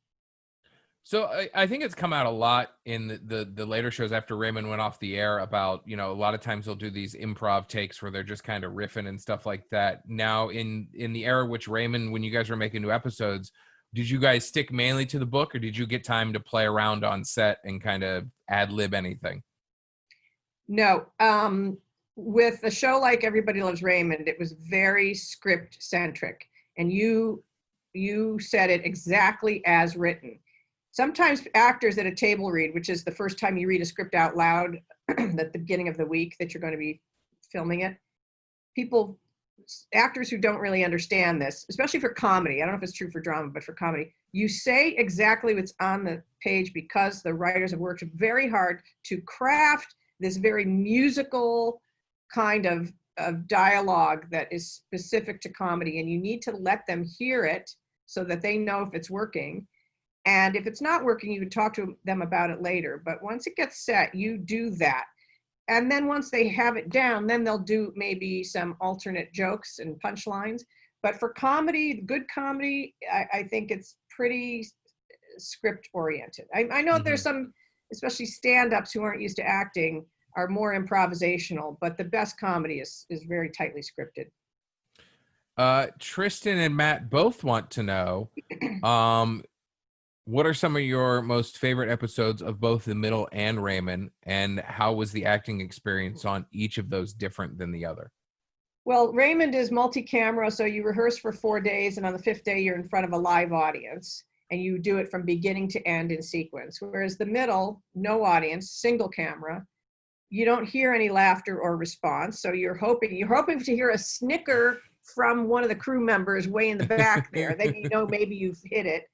Speaker 2: So I think it's come out a lot in the later shows after Raymond went off the air about, a lot of times they'll do these improv takes where they're just kind of riffing and stuff like that. Now in the era which Raymond, when you guys were making new episodes, did you guys stick mainly to the book, or did you get time to play around on set and kind of ad lib anything?
Speaker 3: No. With a show like Everybody Loves Raymond, it was very script centric, and you said it exactly as written. Sometimes actors at a table read, which is the first time you read a script out loud at the beginning of the week that you're going to be filming it, actors who don't really understand this, especially for comedy, I don't know if it's true for drama, but for comedy, you say exactly what's on the page because the writers have worked very hard to craft this very musical kind of dialogue that is specific to comedy, and you need to let them hear it so that they know if it's working. And if it's not working, you would talk to them about it later. But once it gets set, you do that. And then once they have it down, then they'll do maybe some alternate jokes and punchlines. But for comedy, good comedy, I think it's pretty script oriented. I know there's some, especially stand-ups who aren't used to acting, are more improvisational, but the best comedy is very tightly scripted.
Speaker 2: Tristan and Matt both want to know, what are some of your most favorite episodes of both The Middle and Raymond, and how was the acting experience on each of those different than the other?
Speaker 3: Well, Raymond is multi-camera, so you rehearse for 4 days, and on the 5th day, you're in front of a live audience, and you do it from beginning to end in sequence. Whereas The Middle, no audience, single camera, you don't hear any laughter or response, so you're hoping to hear a snicker from one of the crew members way in the back there. Then maybe you've hit it.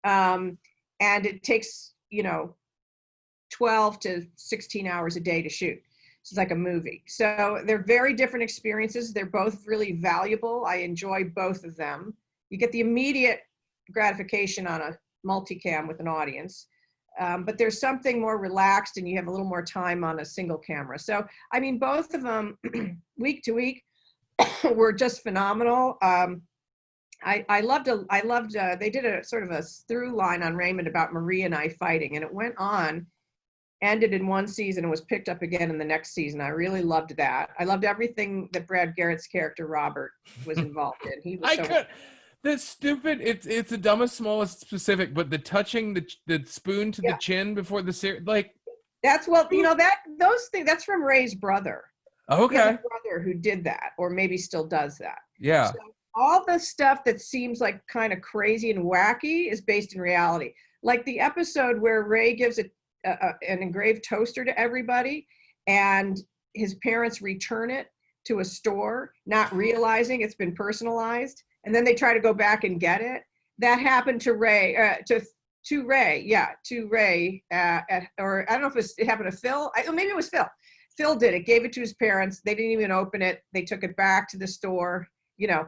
Speaker 3: And it takes, 12 to 16 hours a day to shoot. It's like a movie. So they're very different experiences. They're both really valuable. I enjoy both of them. You get the immediate gratification on a multicam with an audience, but there's something more relaxed and you have a little more time on a single camera. So, both of them week to week were just phenomenal. I loved, they did a sort of a through line on Raymond about Marie and I fighting, and it went on, ended in one season and was picked up again in the next season. I really loved that. I loved everything that Brad Garrett's character, Robert, was involved in. He was
Speaker 2: that's stupid. It's the dumbest, smallest specific, but the touching the spoon to the chin before the series,
Speaker 3: that's those things, that's from Ray's brother.
Speaker 2: Okay.
Speaker 3: He has a brother who did that, or maybe still does that.
Speaker 2: Yeah.
Speaker 3: So all the stuff that seems like kind of crazy and wacky is based in reality. Like the episode where Ray gives an engraved toaster to everybody, and his parents return it to a store, not realizing it's been personalized, and then they try to go back and get it. That happened to Ray, to Ray, or I don't know if it happened to Phil. Maybe it was Phil. Phil did it, gave it to his parents. They didn't even open it. They took it back to the store, the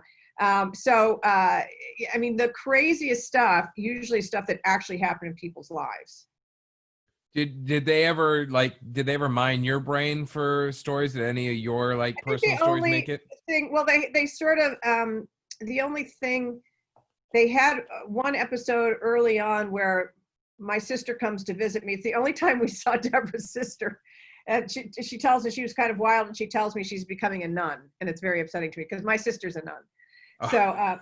Speaker 3: craziest stuff, usually stuff that actually happened in people's lives.
Speaker 2: Did they ever mine your brain for stories? Did any of your personal stories make it?
Speaker 3: They sort of, the only thing, they had one episode early on where my sister comes to visit me. It's the only time we saw Deborah's sister. And she tells us she was kind of wild, and she tells me she's becoming a nun. And it's very upsetting to me because my sister's a nun. So I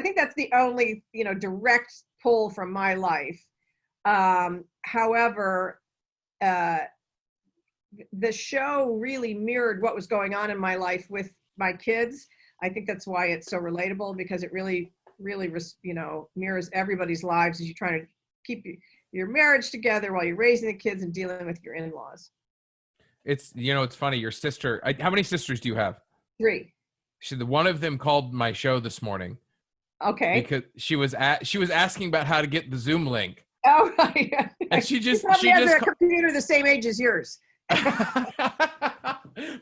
Speaker 3: think that's the only, direct pull from my life. However, the show really mirrored what was going on in my life with my kids. I think that's why it's so relatable, because it really, mirrors everybody's lives as you're trying to keep your marriage together while you're raising the kids and dealing with your in-laws.
Speaker 2: It's funny. Your sister. How many sisters do you have?
Speaker 3: 3.
Speaker 2: One of them called my show this morning.
Speaker 3: Okay.
Speaker 2: Because she was asking about how to get the Zoom link.
Speaker 3: Oh, right.
Speaker 2: And she just
Speaker 3: has a computer the same age as yours.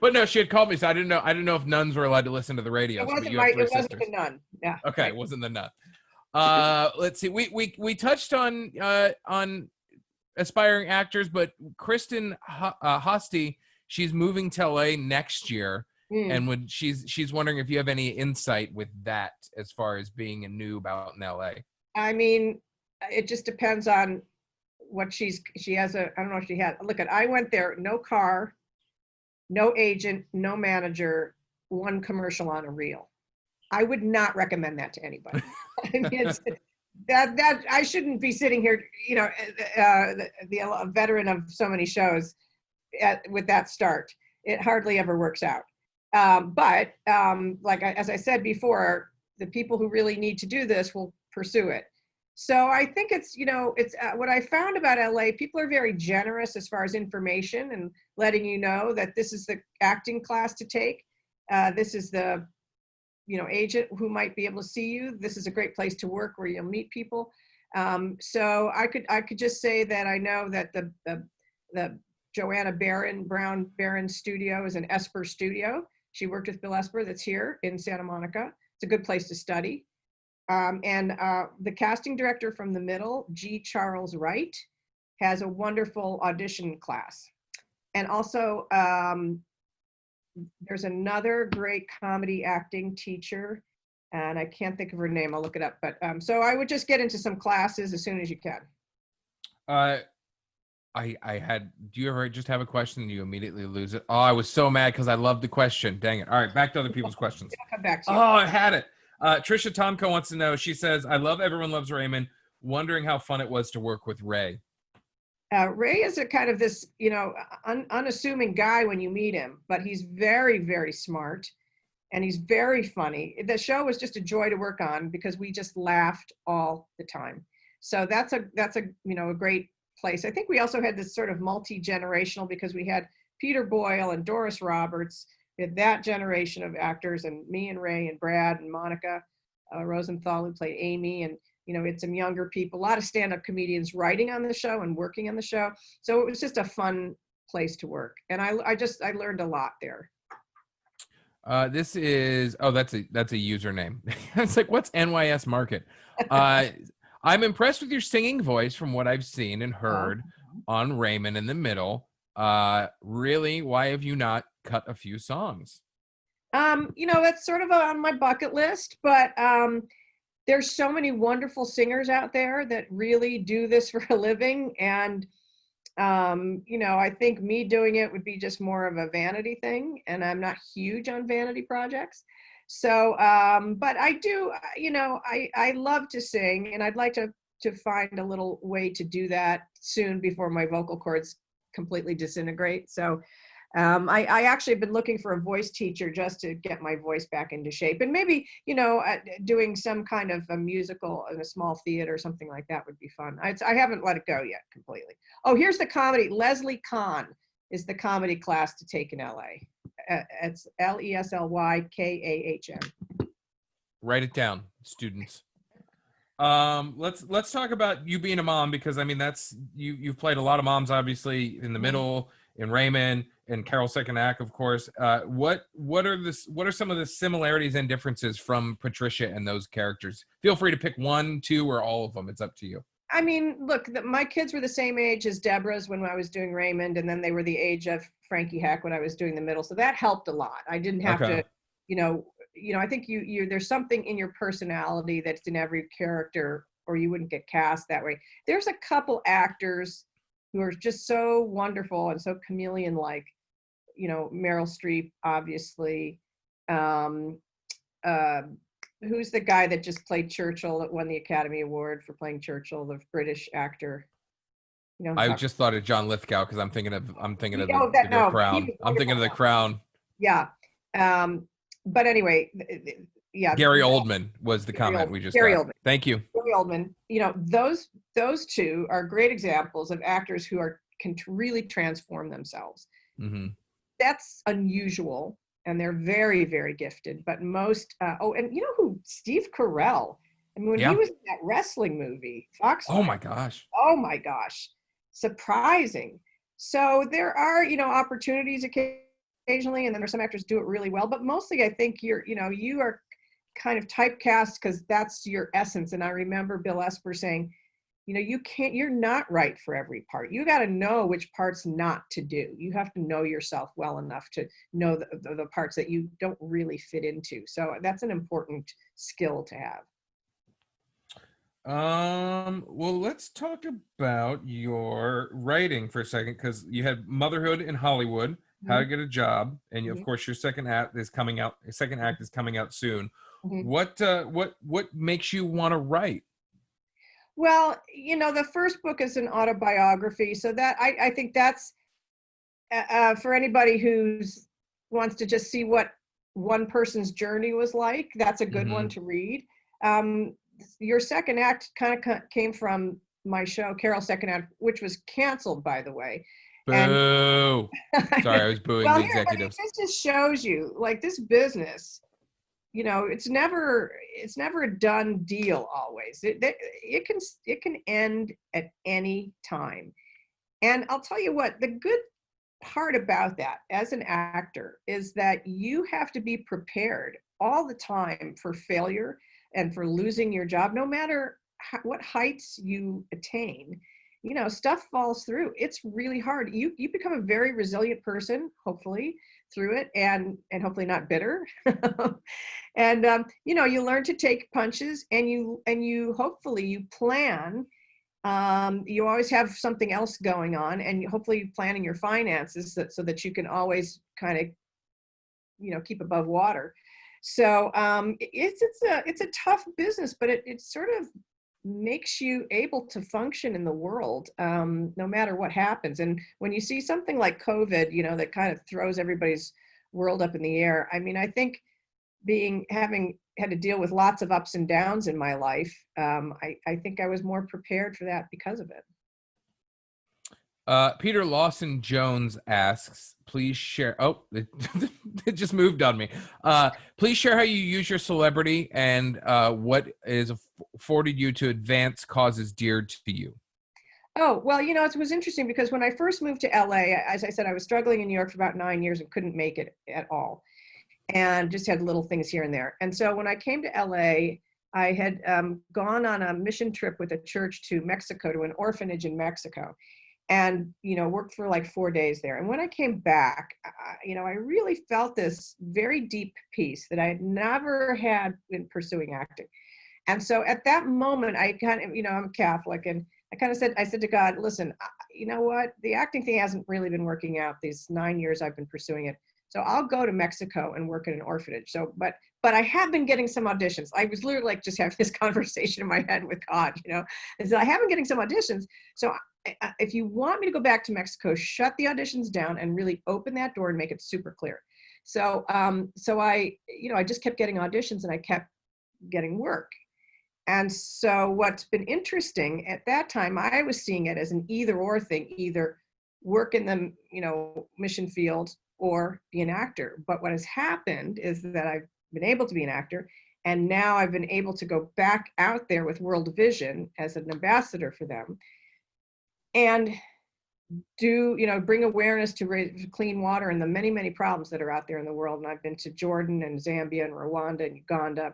Speaker 2: But no, she had called me, so I didn't know if nuns were allowed to listen to the radio.
Speaker 3: It wasn't the nun. Yeah.
Speaker 2: Okay, right. It wasn't the nun. Let's see. We touched on aspiring actors, but Kristen Hosty, she's moving to LA next year. And she's wondering if you have any insight with that as far as being a noob out in LA.
Speaker 3: I mean, it just depends on what she has I don't know if she had. Look, I went there, no car, no agent, no manager, 1 commercial on a reel. I would not recommend that to anybody. I mean, that I shouldn't be sitting here, the veteran of so many shows with that start. It hardly ever works out. But as I said before, the people who really need to do this will pursue it. So I think it's what I found about LA, people are very generous as far as information and letting you know that this is the acting class to take. This is the, agent who might be able to see you. This is a great place to work where you'll meet people. So I could just say that I know that the Joanna Brown Barron studio is an Esper studio. She worked with Bill Esper, that's here in Santa Monica. It's a good place to study. And the casting director from the middle, G. Charles Wright, has a wonderful audition class. And also, there's another great comedy acting teacher, and I can't think of her name. I'll look it up. But so I would just get into some classes as soon as you can.
Speaker 2: Do you ever just have a question and you immediately lose it? Oh, I was so mad because I loved the question. Dang it. All right, back to other people's questions.
Speaker 3: I'll come back to you.
Speaker 2: Oh, I had it. Trisha Tomko wants to know, she says, I love Everyone Loves Raymond, wondering how fun it was to work with Ray.
Speaker 3: Ray is a kind of this, unassuming guy when you meet him, but he's very, very smart and he's very funny. The show was just a joy to work on because we just laughed all the time. So that's a great place. I think we also had this sort of multi-generational, because we had Peter Boyle and Doris Roberts. We had that generation of actors, and me and Ray and Brad and Monica Rosenthal, who played Amy, and we had some younger people, a lot of stand-up comedians writing on the show and working on the show. So it was just a fun place to work, and I learned a lot there.
Speaker 2: This is that's a username. It's like, what's NYS Market? I'm impressed with your singing voice from what I've seen and heard on Raymond in the Middle. Really, why have you not cut a few songs?
Speaker 3: That's sort of on my bucket list, but there's so many wonderful singers out there that really do this for a living. And, I think me doing it would be just more of a vanity thing. And I'm not huge on vanity projects. So, but I do, I love to sing, and I'd like to find a little way to do that soon before my vocal cords completely disintegrate. So I actually have been looking for a voice teacher just to get my voice back into shape, and maybe, doing some kind of a musical in a small theater or something like that would be fun. I haven't let it go yet completely. Oh, here's the comedy. Leslie Kahn is the comedy class to take in LA. It's LESLYKAHN.
Speaker 2: Write it down, students. Let's talk about you being a mom, because I mean that's you've played a lot of moms, obviously, in the Middle, in Raymond, and Carol Second Act, of course. What are some of the similarities and differences from Patricia and those characters? Feel free to pick 1, 2, or all of them. It's up to you.
Speaker 3: I mean, look, my kids were the same age as Deborah's when I was doing Raymond, and then they were the age of Frankie Heck when I was doing the Middle. So that helped a lot. I didn't have to, I think there's something in your personality that's in every character, or you wouldn't get cast that way. There's a couple actors who are just so wonderful and so chameleon-like, Meryl Streep, obviously. who's the guy that just played Churchill that won the Academy Award for playing Churchill, the British actor? You know,
Speaker 2: I just thought of John Lithgow because I'm thinking of
Speaker 3: that,
Speaker 2: the
Speaker 3: no,
Speaker 2: Crown.
Speaker 3: he was
Speaker 2: I'm thinking of the
Speaker 3: wonderful.
Speaker 2: Crown.
Speaker 3: Yeah. But anyway, yeah.
Speaker 2: Gary Oldman was the
Speaker 3: Gary
Speaker 2: comment
Speaker 3: Oldman.
Speaker 2: we just
Speaker 3: Gary
Speaker 2: got.
Speaker 3: Oldman.
Speaker 2: Thank you.
Speaker 3: Gary Oldman. You know, those two are great examples of actors who can really transform themselves.
Speaker 2: Mm-hmm.
Speaker 3: That's unusual, and they're very, very gifted. But most, and you know who? Steve Carell. I mean, when he was in that wrestling movie, Foxfire.
Speaker 2: Oh my gosh.
Speaker 3: Oh my gosh. Surprising. So there are, you know, opportunities occasionally, and then there's some actors do it really well. But mostly I think you are kind of typecast because that's your essence. And I remember Bill Esper saying, you know, you're not right for every part. You got to know which parts not to do. You have to know yourself well enough to know the parts that you don't really fit into. So that's an important skill to have.
Speaker 2: Well, let's talk about your writing for a second, because you had Motherhood in Hollywood, How to Get a Job, and of course your second act is coming out. Your second act is coming out soon. What makes you want to write?
Speaker 3: Well, you know, the first book is an autobiography, so that I think that's for anybody who's wants to just see what one person's journey was like. That's a good one to read. Your second act kind of came from my show, Carol's Second Act, which was canceled, by the way.
Speaker 2: Boo! Sorry, I was booing the executives.
Speaker 3: This just shows you, like, this business, you know, it's never a done deal always. It can end at any time. And I'll tell you what, the good part about that as an actor is that you have to be prepared all the time for failure and for losing your job, no matter what heights you attain. You know, stuff falls through. It's really hard. You become a very resilient person, hopefully, through it, and hopefully not bitter. And you know, you learn to take punches, and you hopefully you plan. You always have something else going on, and hopefully you planning your finances so that you can always kind of, you know, keep above water. So it's a tough business, but it sort of makes you able to function in the world, no matter what happens. And when you see something like COVID, you know, that kind of throws everybody's world up in the air. I mean, I think having had to deal with lots of ups and downs in my life, I think I was more prepared for that because of it.
Speaker 2: Peter Lawson Jones asks, please share. Oh, it just moved on me. Please share how you use your celebrity and what is afforded you to advance causes dear to you.
Speaker 3: Oh, well, you know, it was interesting because when I first moved to LA, as I said, I was struggling in New York for about 9 years and couldn't make it at all, and just had little things here and there. And so when I came to LA, I had gone on a mission trip with a church to Mexico, to an orphanage in Mexico, and, you know, worked for like 4 days there. And when I came back, you know, I really felt this very deep peace that I had never had in pursuing acting. And so at that moment, I kind of, you know, I'm Catholic, and I said to God, listen, you know what, the acting thing hasn't really been working out these 9 years I've been pursuing it. So I'll go to Mexico and work in an orphanage. So, but I have been getting some auditions. I was literally like just having this conversation in my head with God, you know, and so I have been getting some auditions. So if you want me to go back to Mexico, shut the auditions down and really open that door and make it super clear. So, I just kept getting auditions and I kept getting work. And so what's been interesting at that time, I was seeing it as an either or thing, either work in the, you know, mission field or be an actor. But what has happened is that I've been able to be an actor, and now I've been able to go back out there with World Vision as an ambassador for them and bring awareness to clean water and the many, many problems that are out there in the world. And I've been to Jordan and Zambia and Rwanda and Uganda.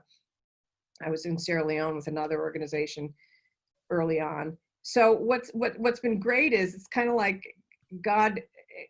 Speaker 3: I was in Sierra Leone with another organization early on. So what's been great is it's kind of like God,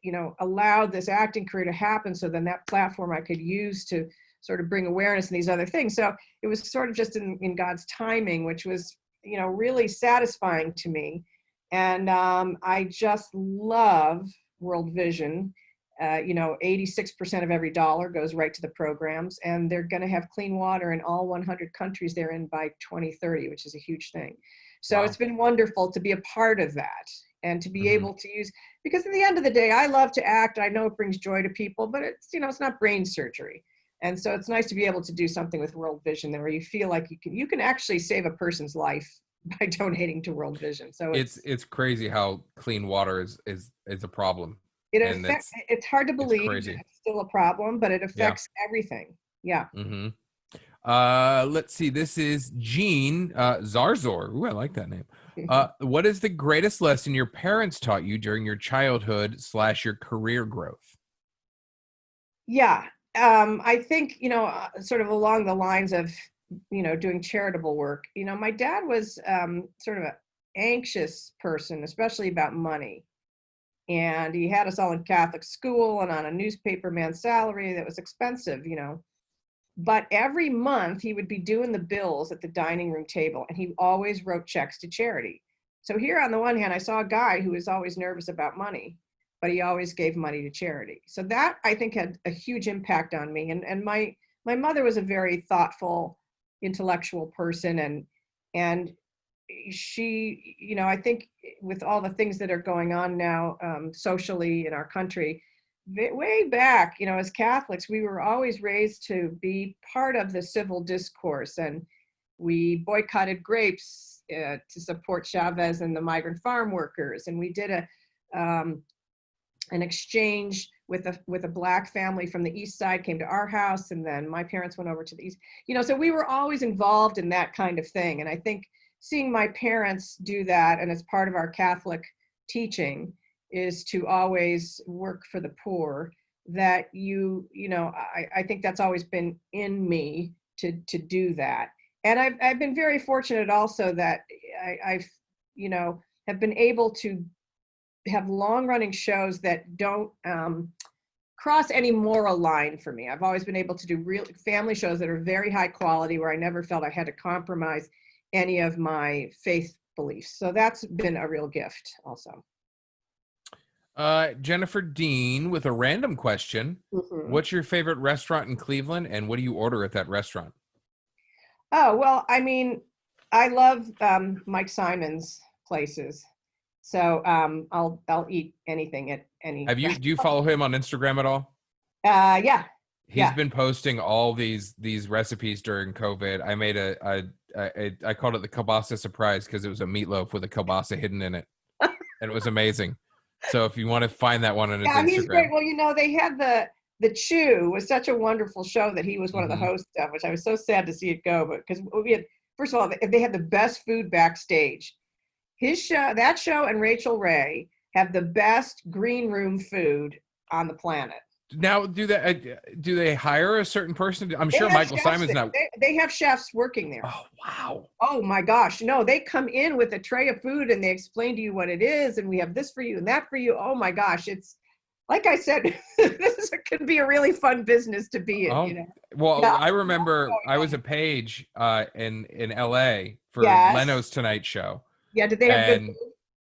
Speaker 3: you know, allowed this acting career to happen, so then that platform I could use to sort of bring awareness and these other things. So it was sort of just in God's timing, which was, you know, really satisfying to me. And I just love World Vision. 86% of every dollar goes right to the programs, and they're going to have clean water in all 100 countries they're in by 2030, which is a huge thing. So
Speaker 2: Wow.
Speaker 3: It's been wonderful to be a part of that and to be able to use, because at the end of the day, I love to act. I know it brings joy to people, but it's, it's not brain surgery. And so it's nice to be able to do something with World Vision there where you feel like you can actually save a person's life by donating to World Vision. So
Speaker 2: it's crazy how clean water is a problem.
Speaker 3: It
Speaker 2: And
Speaker 3: affects, it's hard to believe
Speaker 2: crazy.
Speaker 3: it's still a problem, but it affects everything. Yeah.
Speaker 2: Mm-hmm. Let's see. This is Jean Zarzor. Ooh, I like that name. What is the greatest lesson your parents taught you during your childhood / your career growth?
Speaker 3: Yeah. I think, sort of along the lines of, doing charitable work, my dad was sort of an anxious person, especially about money. And he had us all in Catholic school and on a newspaper man's salary that was expensive, But every month he would be doing the bills at the dining room table, and he always wrote checks to charity. So here on the one hand, I saw a guy who was always nervous about money, but he always gave money to charity. So that, I think, had a huge impact on me. And my mother was a very thoughtful, intellectual person, and she, I think with all the things that are going on now socially in our country, way back, as Catholics, we were always raised to be part of the civil discourse, and we boycotted grapes to support Chavez and the migrant farm workers, and we did an exchange with a Black family from the East Side came to our house, and then my parents went over to the East. So we were always involved in that kind of thing, and I think seeing my parents do that, and as part of our Catholic teaching, is to always work for the poor, that I think that's always been in me to do that. And I've been very fortunate also that I've have been able to have long running shows that don't cross any moral line for me. I've always been able to do real family shows that are very high quality, where I never felt I had to compromise any of my faith beliefs. So that's been a real gift also.
Speaker 2: Jennifer Dean with a random question. What's your favorite restaurant in Cleveland, and what do you order at that restaurant?
Speaker 3: Oh, well, I mean, I love Mike Simon's places. So I'll eat anything at any.
Speaker 2: Do you follow him on Instagram at all?
Speaker 3: Yeah.
Speaker 2: He's been posting all these recipes during COVID. I made I called it the kielbasa surprise because it was a meatloaf with a kielbasa hidden in it, and it was amazing. So if you want to find that one on his Instagram.
Speaker 3: He's great. Well, they had the Chew was such a wonderful show that he was one of the hosts of, which I was so sad to see it go. But because we had, first of all, they had the best food backstage. His show, that show, and Rachel Ray have the best green room food on the planet.
Speaker 2: Now, do they hire a certain person? I'm sure Michael Simon's not.
Speaker 3: They have chefs working there.
Speaker 2: Oh, wow.
Speaker 3: Oh my gosh. No, they come in with a tray of food and they explain to you what it is. And we have this for you and that for you. Oh my gosh. It's like I said, this could be a really fun business to be in.
Speaker 2: Well, yeah. I remember I was a page in LA for Leno's Tonight Show.
Speaker 3: Yeah. Did they have good food?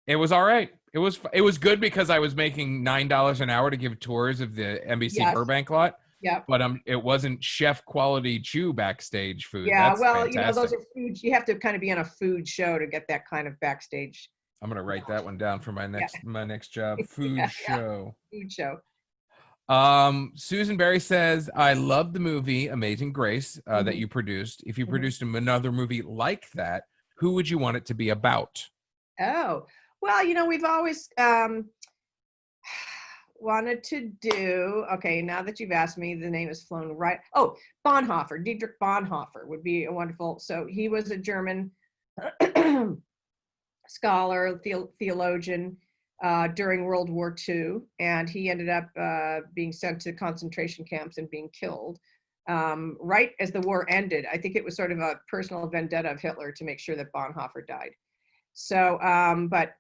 Speaker 2: It was all right. It was good because I was making $9 an hour to give tours of the NBC Burbank lot. Yeah. But it wasn't chef quality Chew backstage food.
Speaker 3: Yeah. That's fantastic. Those are foods. You have to kind of be on a food show to get that kind of backstage.
Speaker 2: I'm gonna write that one down for my next job. Food show.
Speaker 3: Food show.
Speaker 2: Susan Berry says, I love the movie Amazing Grace that you produced. If you produced another movie like that, who would you want it to be about?
Speaker 3: Oh, well, we've always wanted to do, okay, now that you've asked me, the name has flown right. Oh, Bonhoeffer, Dietrich Bonhoeffer would be a wonderful, so he was a German scholar, theologian during World War II, and he ended up being sent to concentration camps and being killed right as the war ended. I think it was sort of a personal vendetta of Hitler to make sure that Bonhoeffer died. So, but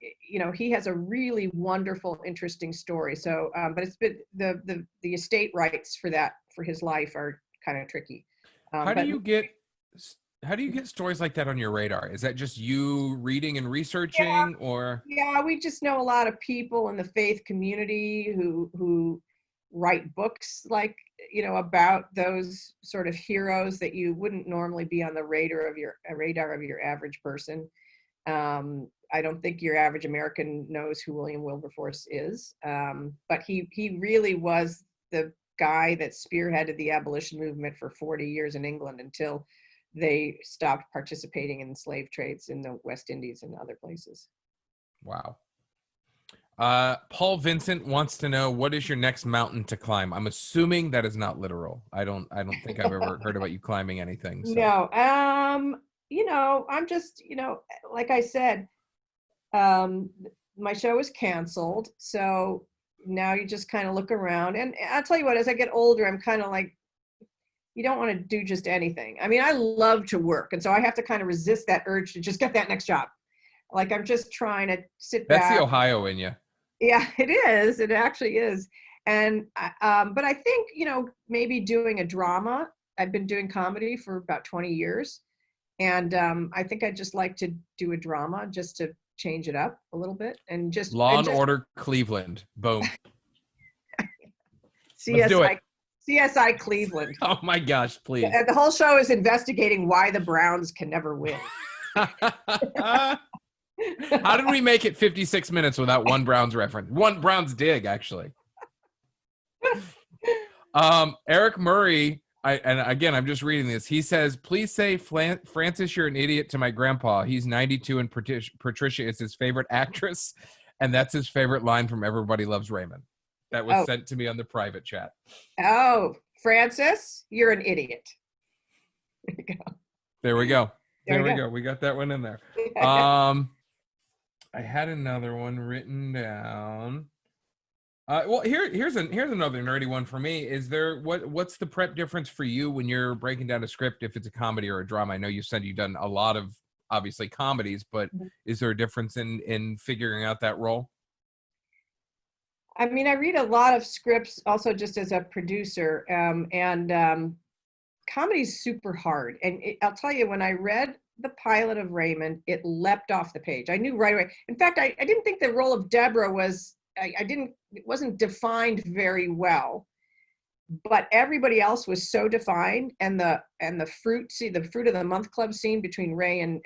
Speaker 3: he has a really wonderful, interesting story. So, but it's been the estate rights for his life are kind of tricky.
Speaker 2: How do you get stories like that on your radar? Is that just you reading and researching, or?
Speaker 3: Yeah, we just know a lot of people in the faith community who write books like, about those sort of heroes that you wouldn't normally be on the radar of your average person. I don't think your average American knows who William Wilberforce is, but he really was the guy that spearheaded the abolition movement for 40 years in England until they stopped participating in slave trades in the West Indies and other places.
Speaker 2: Wow. Paul Vincent wants to know, what is your next mountain to climb? I'm assuming that is not literal. I don't think I've ever heard about you climbing anything. So.
Speaker 3: No, I'm just, like I said, my show is canceled. So now you just kind of look around, and I'll tell you what, as I get older, I'm kind of like, you don't want to do just anything. I mean, I love to work. And so I have to kind of resist that urge to just get that next job. Like, I'm just trying to sit back.
Speaker 2: That's the Ohio in you.
Speaker 3: Yeah, it is. It actually is. And, but I think, maybe doing a drama. I've been doing comedy for about 20 years. And I think I'd just like to do a drama just to change it up a little bit and just.
Speaker 2: Law and Order Cleveland. Boom.
Speaker 3: Let's do it. CSI Cleveland.
Speaker 2: Oh my gosh, please.
Speaker 3: And the whole show is investigating why the Browns can never win.
Speaker 2: How did we make it 56 minutes without one Browns reference? One Browns dig, actually. Eric Murray, and again, I'm just reading this. He says, please say, Francis, you're an idiot to my grandpa. He's 92 and Patricia is his favorite actress. And that's his favorite line from Everybody Loves Raymond. That was sent to me on the private chat.
Speaker 3: Oh, Francis, you're an idiot. There you go.
Speaker 2: There we go. There we go. We got that one in there. I had another one written down. Well, here's another nerdy one for me. Is there what's the prep difference for you when you're breaking down a script, if it's a comedy or a drama? I know you said you've done a lot of obviously comedies, but is there a difference in figuring out that role?
Speaker 3: I mean, I read a lot of scripts also just as a producer, and comedy is super hard. And I'll tell you, when I read the pilot of Raymond, it leapt off the page. I knew right away. In fact, I didn't think the role of Deborah was, it wasn't defined very well, but everybody else was so defined. And the fruit of the month club scene between Ray and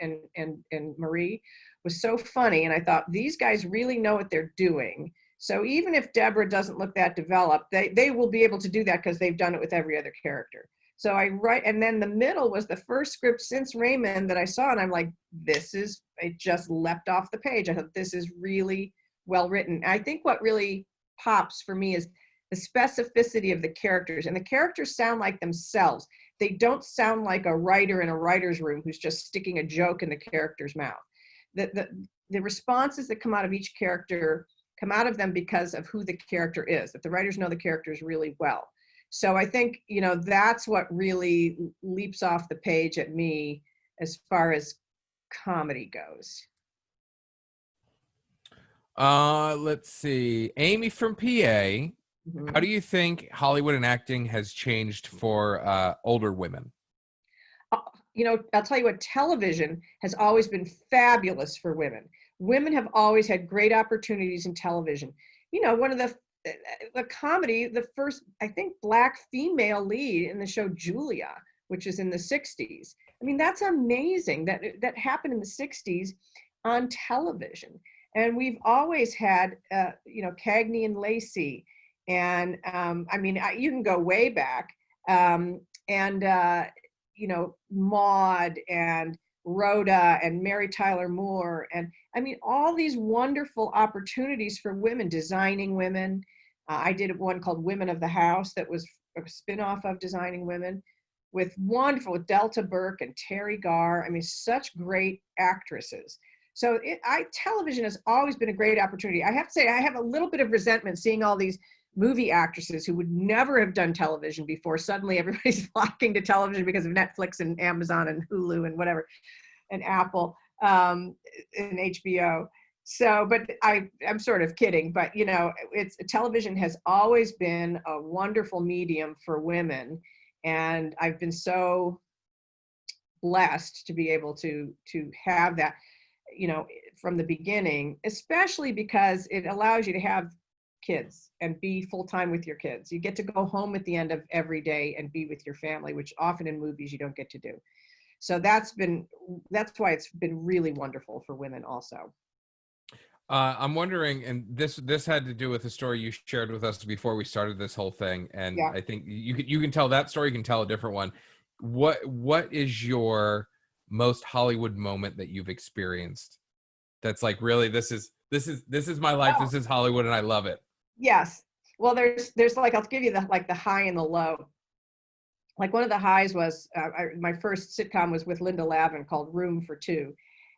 Speaker 3: Marie was so funny. And I thought, these guys really know what they're doing. So even if Deborah doesn't look that developed, they will be able to do that because they've done it with every other character. So and then the middle was the first script since Raymond that I saw, and I'm like, it just leapt off the page. I thought, this is really well written. I think what really pops for me is the specificity of the characters, and the characters sound like themselves. They don't sound like a writer in a writer's room who's just sticking a joke in the character's mouth. The responses that come out of each character come out of them because of who the character is, that the writers know the characters really well. So I think, that's what really leaps off the page at me as far as comedy goes.
Speaker 2: Let's see. Amy from PA. Mm-hmm. How do you think Hollywood and acting has changed for older women?
Speaker 3: I'll tell you what, television has always been fabulous for women. Women have always had great opportunities in television. One of the comedy, the first, I think, Black female lead in the show Julia, which is in the 60s. I mean, that's amazing that happened in the 60s on television. And we've always had, Cagney and Lacey. And you can go way back. Maude and Rhoda and Mary Tyler Moore. And all these wonderful opportunities for women, designing women. I did one called Women of the House that was a spinoff of Designing Women with Delta Burke and Terry Garr. Such great actresses. So television has always been a great opportunity. I have to say, I have a little bit of resentment seeing all these movie actresses who would never have done television before. Suddenly everybody's flocking to television because of Netflix and Amazon and Hulu and whatever, and Apple and HBO. So, but I'm sort of kidding, but television has always been a wonderful medium for women. And I've been so blessed to be able to have that, from the beginning, especially because it allows you to have kids and be full-time with your kids. You get to go home at the end of every day and be with your family, which often in movies you don't get to do. So that's why it's been really wonderful for women also.
Speaker 2: I'm wondering, and this had to do with a story you shared with us before we started this whole thing, and
Speaker 3: Yeah.
Speaker 2: I think you can tell that story. You can tell a different one. What is your most Hollywood moment that you've experienced? That's like, really, this is my life. This is Hollywood, and I love it.
Speaker 3: Yes. Well, there's like, I'll give you the high and the low. Like one of the highs was my first sitcom was with Linda Lavin called Room for Two.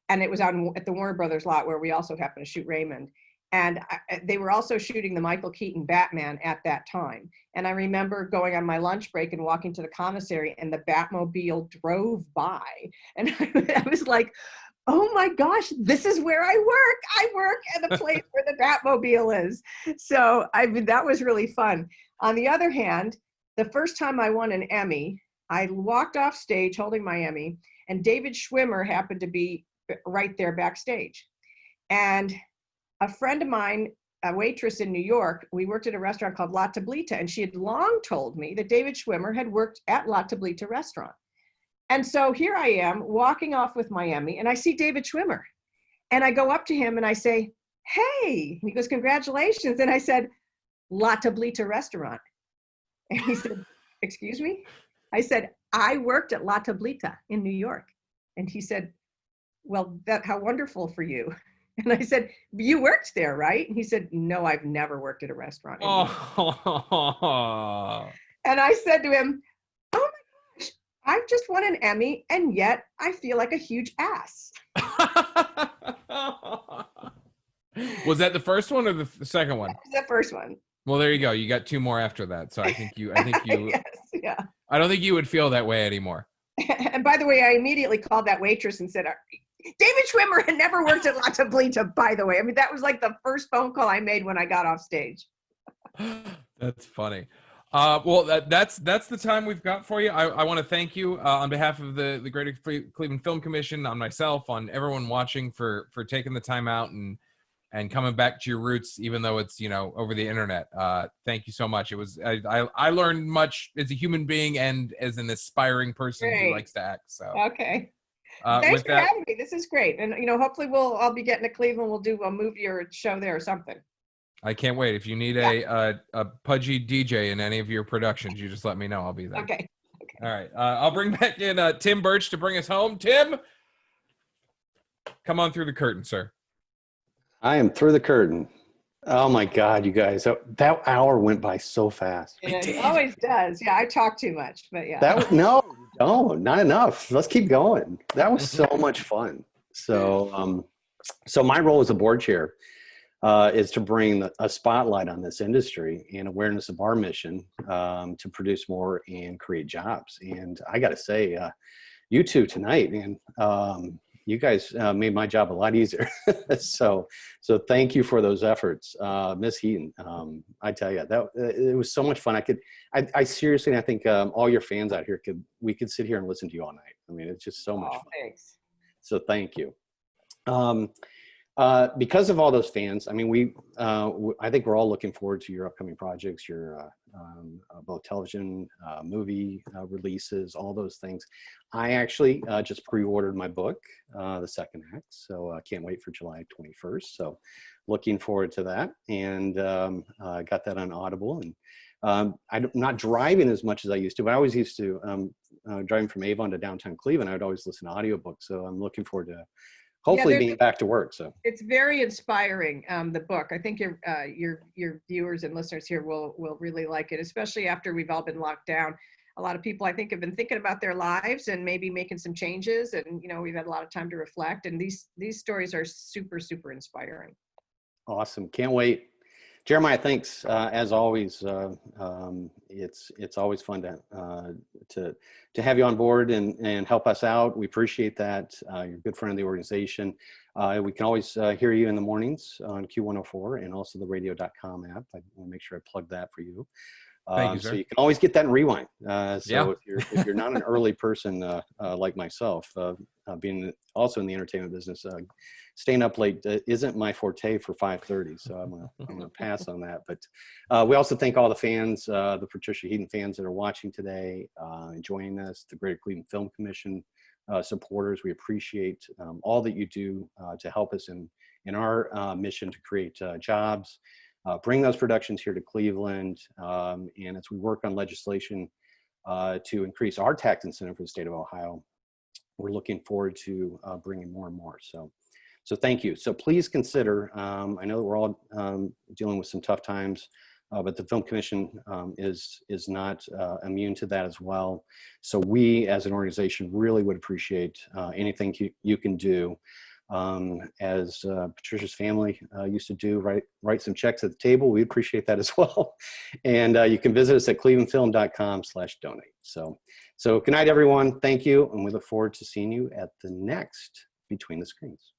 Speaker 3: And it was at the Warner Brothers lot where we also happened to shoot Raymond. And they were also shooting the Michael Keaton Batman at that time. And I remember going on my lunch break and walking to the commissary, and the Batmobile drove by. And I was like, oh my gosh, this is where I work. I work at the place where the Batmobile is. So that was really fun. On the other hand, the first time I won an Emmy, I walked off stage holding my Emmy, and David Schwimmer happened to be right there backstage. And a friend of mine, a waitress in New York, we worked at a restaurant called La Tablita, and she had long told me that David Schwimmer had worked at La Tablita restaurant. And so here I am walking off with my Emmy, and I see David Schwimmer. And I go up to him and I say, hey, and he goes, congratulations. And I said, La Tablita restaurant. And he said, excuse me? I said, I worked at La Tablita in New York. And he said, well, how wonderful for you. And I said, you worked there, right? And he said, no, I've never worked at a restaurant.
Speaker 2: Oh.
Speaker 3: And I said to him, oh my gosh, I've just won an Emmy, and yet I feel like a huge ass.
Speaker 2: Was that the first one or the second one?
Speaker 3: That was the first one.
Speaker 2: Well, there you go. You got two more after that. So I think you,
Speaker 3: Yes, yeah.
Speaker 2: I don't think you would feel that way anymore.
Speaker 3: And by the way, I immediately called that waitress and said, David Schwimmer had never worked at La Tablita, by the way. I mean, that was like the first phone call I made when I got off stage.
Speaker 2: That's funny. Well, that's the time we've got for you. I want to thank you on behalf of the Greater Cleveland Film Commission, on myself, on everyone watching for taking the time out and coming back to your roots, even though it's, over the internet. Thank you so much. It was, I learned much as a human being and as an aspiring person who likes to act. So,
Speaker 3: okay. Thanks for having me. This is great. And, hopefully I'll be getting to Cleveland. We'll do a movie or a show there or something.
Speaker 2: I can't wait. If you need a pudgy DJ in any of your productions, you just let me know. I'll be there.
Speaker 3: Okay.
Speaker 2: All right. I'll bring back in Tim Birch to bring us home. Tim, come on through the curtain, sir.
Speaker 5: I am through the curtain. Oh my God, you guys, that hour went by so fast.
Speaker 3: It always does. Yeah, I talk too much, but yeah.
Speaker 5: No, not enough. Let's keep going. That was so much fun. So my role as a board chair is to bring a spotlight on this industry and awareness of our mission to produce more and create jobs. And I got to say, you two tonight, man, you guys made my job a lot easier. So thank you for those efforts, Miss Heaton. I tell you, it was so much fun. I seriously, I think all your fans out here we could sit here and listen to you all night. I mean, it's just so much fun.
Speaker 3: Thanks.
Speaker 5: So thank you. Because of all those fans, I mean, I think we're all looking forward to your upcoming projects, your both television, movie releases, all those things. I actually just pre-ordered my book, the second act, so I can't wait for July 21st. So looking forward to that, and I got that on Audible. And I'm not driving as much as I used to, but I always used to, driving from Avon to downtown Cleveland, I would always listen to audiobooks. So I'm looking forward to hopefully being back to work. So
Speaker 3: it's very inspiring, the book. I think your viewers and listeners here will really like it, especially after we've all been locked down. A lot of people, I think, have been thinking about their lives and maybe making some changes. And, we've had a lot of time to reflect. And these stories are super, super inspiring.
Speaker 5: Awesome. Can't wait. Jeremiah, thanks. As always, it's always fun to have you on board and help us out. We appreciate that. You're a good friend of the organization. We can always hear you in the mornings on Q104 and also the radio.com app. I want to make sure I plug that for you.
Speaker 2: Thank you, sir.
Speaker 5: So you can always get that in rewind.
Speaker 2: Yeah.
Speaker 5: If you're not an early person like myself, being also in the entertainment business, staying up late isn't my forte for 5:30. So I'm gonna pass on that. But we also thank all the fans, the Patricia Heaton fans that are watching today, enjoying this, the Greater Cleveland Film Commission supporters. We appreciate all that you do to help us in our mission to create jobs. Bring those productions here to Cleveland, and as we work on legislation to increase our tax incentive for the state of Ohio, we're looking forward to bringing more and more. So thank you. So please consider, I know that we're all dealing with some tough times, but the Film Commission is not immune to that as well. So we as an organization really would appreciate anything you can do. As Patricia's family used to do, write some checks at the table. We appreciate that as well. And you can visit us at clevelandfilm.com/donate. So good night, everyone. Thank you. And we look forward to seeing you at the next Between the Screens.